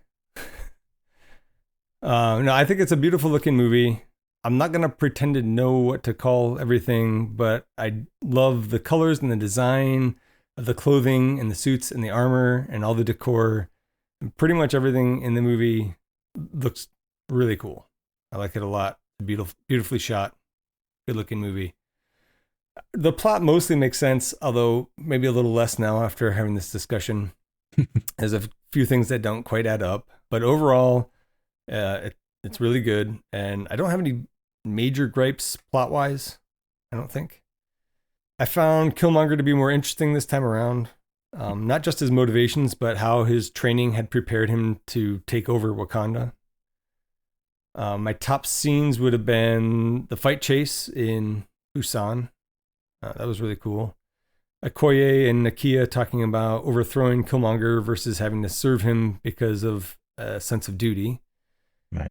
No, I think it's a beautiful looking movie. I'm not going to pretend to know what to call everything, but I love the colors and the design of the clothing and the suits and the armor and all the decor. And pretty much everything in the movie looks really cool. I like it a lot. Beautifully shot. Good looking movie. The plot mostly makes sense, although maybe a little less now after having this discussion. There's a few things that don't quite add up, but overall, it's really good. And I don't have any major gripes plot-wise, I don't think. I found Killmonger to be more interesting this time around. Not just his motivations, but how his training had prepared him to take over Wakanda. My top scenes would have been the fight chase in Busan. That was really cool. Okoye and Nakia talking about overthrowing Killmonger versus having to serve him because of a sense of duty.
Right.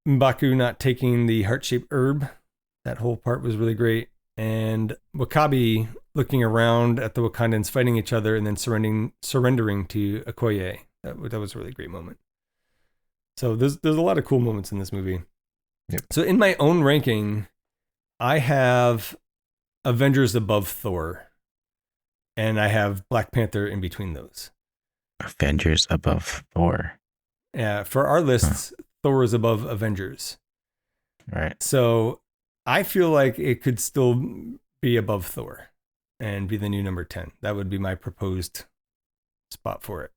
M'Baku not taking the heart-shaped herb. That whole part was really great. And W'Kabi looking around at the Wakandans fighting each other and then surrendering to Okoye. That was a really great moment. So there's a lot of cool moments in this movie.
Yep.
So in my own ranking, I have Avengers above Thor, and I have Black Panther in between those.
Avengers above Thor.
Yeah, for our lists, Thor is above Avengers.
Right.
So I feel like it could still be above Thor and be the new number 10. That would be my proposed spot for it.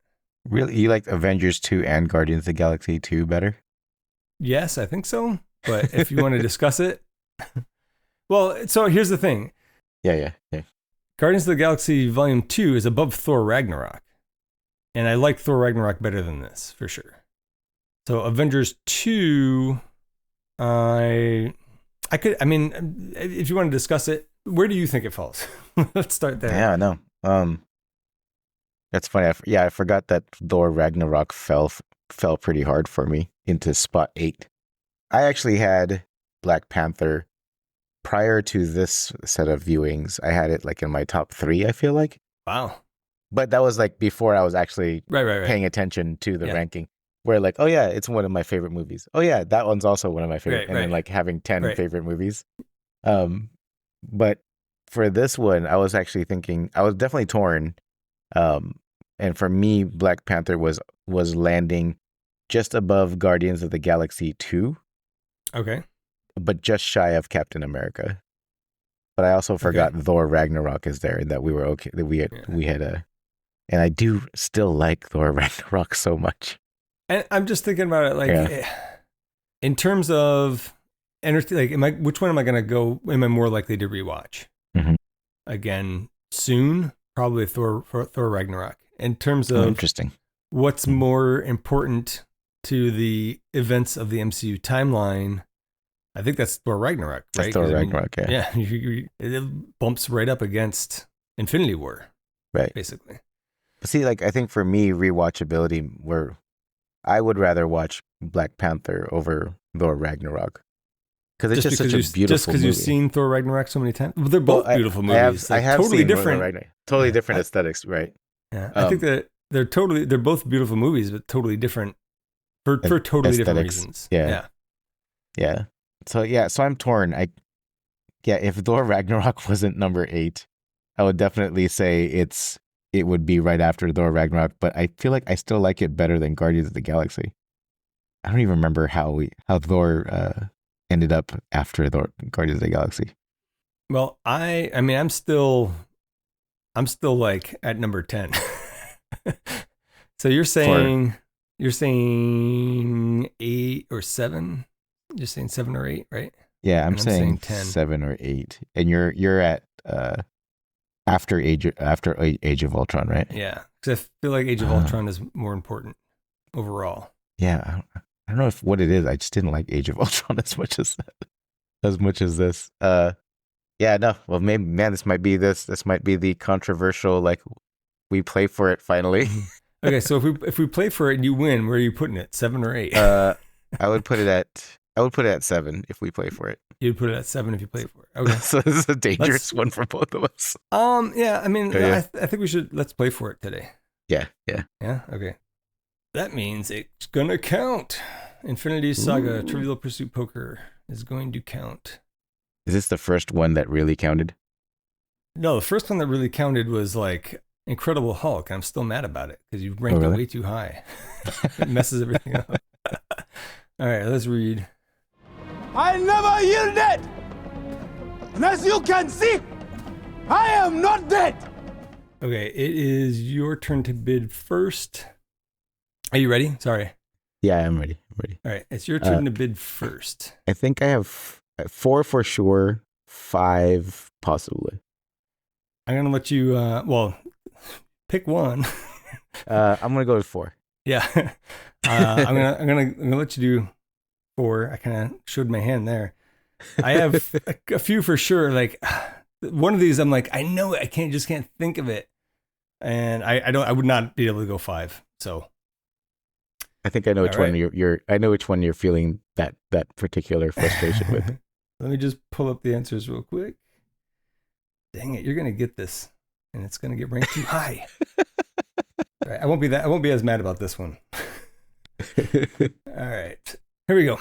Really? You like Avengers 2 and Guardians of the Galaxy 2 better?
Yes, I think so. But if you want to discuss it. Well, so here's the thing.
Yeah.
Guardians of the Galaxy Volume 2 is above Thor Ragnarok. And I like Thor Ragnarok better than this, for sure. So Avengers 2, if you want to discuss it, where do you think it falls? Let's start there.
Yeah, no. That's funny. I forgot that Thor Ragnarok fell pretty hard for me into spot 8. I actually had Black Panther prior to this set of viewings. I had it like in my top 3, I feel like.
Wow.
But that was like before I was actually
right.
paying attention to the ranking. Where like, oh yeah, it's one of my favorite movies. Oh yeah, that one's also one of my favorite. Then like having 10 favorite movies. But for this one, I was actually thinking, I was definitely torn. And for me, Black Panther was landing just above Guardians of the Galaxy 2.
Okay.
But just shy of Captain America. But I also forgot Thor Ragnarok is there, and that we were okay, that we had a, and I do still like Thor Ragnarok so much.
And I'm just thinking about it, like, in terms of which one am I going to go? Am I more likely to rewatch?
Mm-hmm.
Again, soon, probably Thor Ragnarok. In terms of
interesting,
what's more important to the events of the MCU timeline, I think that's Thor Ragnarok, right?
That's Thor Ragnarok, yeah.
It bumps right up against Infinity War,
right?
Basically.
But see, like, I think for me, rewatchability, I would rather watch Black Panther over Thor Ragnarok. Because it's just such a beautiful movie. Just because
you've seen Thor Ragnarok so many times? Well, they're both beautiful movies.
I have
totally
seen
different.
Totally different aesthetics, right?
Yeah, I think that they're both beautiful movies, but totally different for totally different reasons.
Yeah. So I'm torn. If Thor Ragnarok wasn't number 8, I would definitely say it would be right after Thor Ragnarok, but I feel like I still like it better than Guardians of the Galaxy. I don't even remember how Thor ended up after Guardians of the Galaxy. Well,
I'm still like at number 10. So you're saying 8 or 7? You're saying 7 or 8, right?
Yeah, I'm saying 10. 7 or 8. And you're at after Age of Ultron, right?
Yeah, because I feel like Age of Ultron is more important overall.
Yeah, I don't know what it is. I just didn't like Age of Ultron as much as this. Yeah, no. Well, maybe, man, this might be the controversial, like, we play for it finally.
Okay, so if we play for it and you win, where are you putting it? 7 or 8?
I would put it at 7 if we play for it.
You'd put it at 7 if you play for it. Okay.
So this is a dangerous one for both of us.
Yeah, I think we should, let's play for it today.
Yeah.
Yeah, okay. That means it's gonna count. Infinity Saga Trivial Pursuit Poker is going to count.
Is this the first one that really counted?
No, the first one that really counted was like Incredible Hulk. I'm still mad about it because you ranked it way too high. It messes everything up. All right, let's read.
I never yielded! And as you can see, I am not dead!
Okay, it is your turn to bid first. Are you ready? Sorry.
Yeah, I'm ready.
All right, it's your turn to bid first.
I think I have 4 for sure, 5 possibly.
I'm going to let you, pick one.
I'm going to go with 4.
Yeah. I'm gonna let you do 4. I kind of showed my hand there. I have a few for sure. Like one of these, I'm like, I know it. I can't think of it, and I would not be able to go 5. So
I think I know which one I know which one you're feeling that particular frustration with.
Let me just pull up the answers real quick. Dang it, you're gonna get this, and it's gonna get ranked too high. All right, I won't be as mad about this one. All right, here we go.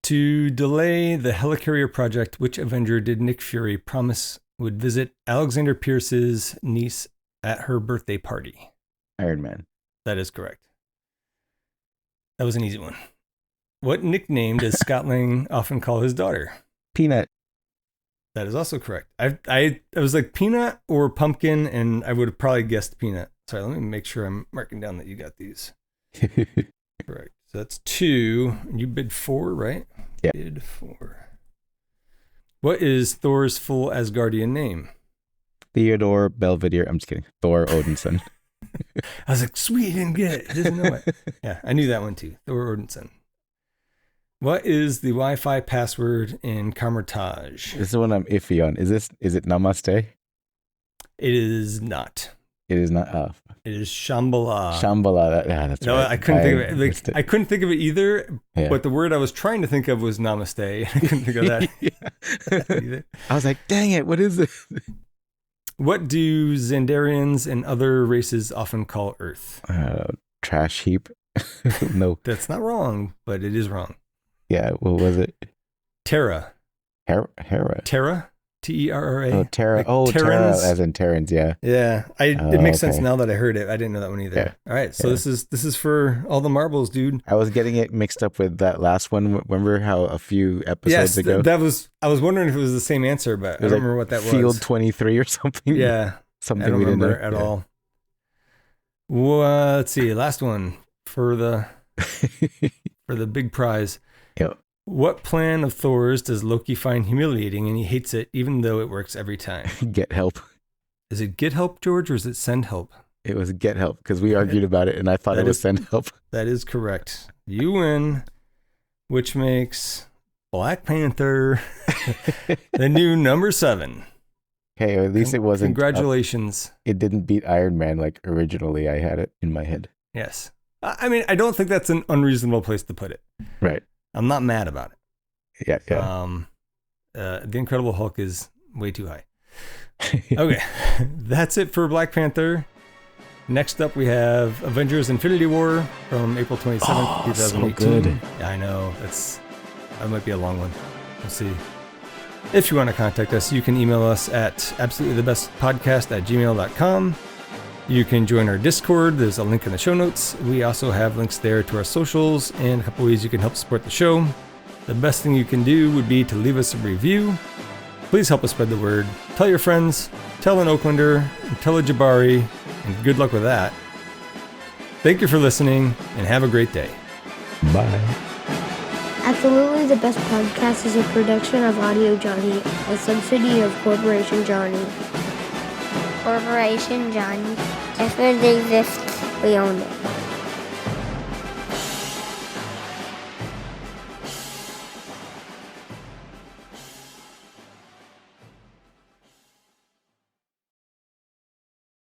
To delay the helicarrier project, which Avenger did Nick Fury promise would visit Alexander Pierce's niece at her birthday party?
Iron Man.
That is correct. That was an easy one. What nickname does Scott Lang often call his daughter?
Peanut.
That is also correct. I was like peanut or pumpkin, and I would have probably guessed peanut. Sorry, let me make sure I'm marking down that you got these. Correct. So that's 2. You bid 4, right?
Yeah.
Bid 4. What is Thor's full Asgardian name?
Theodore Belvedere. I'm just kidding. Thor Odinson.
I was like, sweet, he didn't get it. He doesn't know it. Yeah, I knew that one too. Thor Odinson. What is the Wi-Fi password in Camertage?
This is one I'm iffy on. Is it Namaste?
It is not.
It is not.
It is Shambhala.
Shambhala. That's
No,
right.
I couldn't think of it.
missed
I couldn't think of it either.
Yeah.
But the word I was trying to think of was Namaste. I couldn't think of that either.
I was like, dang it, what is this?
What do Xandarians and other races often call Earth?
Trash heap. No.
That's not wrong, but it is wrong.
Yeah, what was it?
Terra.
Hera.
Terra? T-E-R-R-A.
Oh, Terra.
Like
Terra,
Terrans.
as in Terrans, yeah.
Yeah, it makes sense
okay.
now that I heard it. I didn't know that one either.
Yeah.
All right, so
Yeah.
this is for all the marbles, dude.
I was getting it mixed up with that last one. Remember how a few episodes ago?
That was. I was wondering if it was the same answer, but I don't remember what that was.
Field 23 or something.
Yeah,
something
I don't
we didn't
remember
know
at all. Well, let's see. Last one for the big prize.
Yep.
What plan of Thor's does Loki find humiliating and he hates it even though it works every time?
Get help.
Is it get help, George, or is it send help?
It was get help because we argued about it and I thought
That
it was
is-
send help.
That is correct. You win, which makes Black Panther the new number 7.
Okay, at least it wasn't.
Congratulations.
It didn't beat Iron Man like originally I had it in my head.
Yes. I mean, I don't think that's an unreasonable place to put it.
Right.
I'm not mad about it.
Yeah.
The Incredible Hulk is way too high. Okay, that's it for Black Panther. Next up, we have Avengers: Infinity War from April 27th, 2018.
so good.
Yeah, I know. That might be a long one. We'll see. If you want to contact us, you can email us at absolutelythebestpodcast@gmail.com. You can join our Discord. There's a link in the show notes. We also have links there to our socials and a couple ways you can help support the show. The best thing you can do would be to leave us a review. Please help us spread the word. Tell your friends, tell an Oaklander, and tell a Jabari, and good luck with that. Thank you for listening, and have a great day.
Bye.
Absolutely the Best Podcast is a production of Audio Johnny, a subsidy of Corporation Johnny. Corporation Johnny. If it exists, we own it.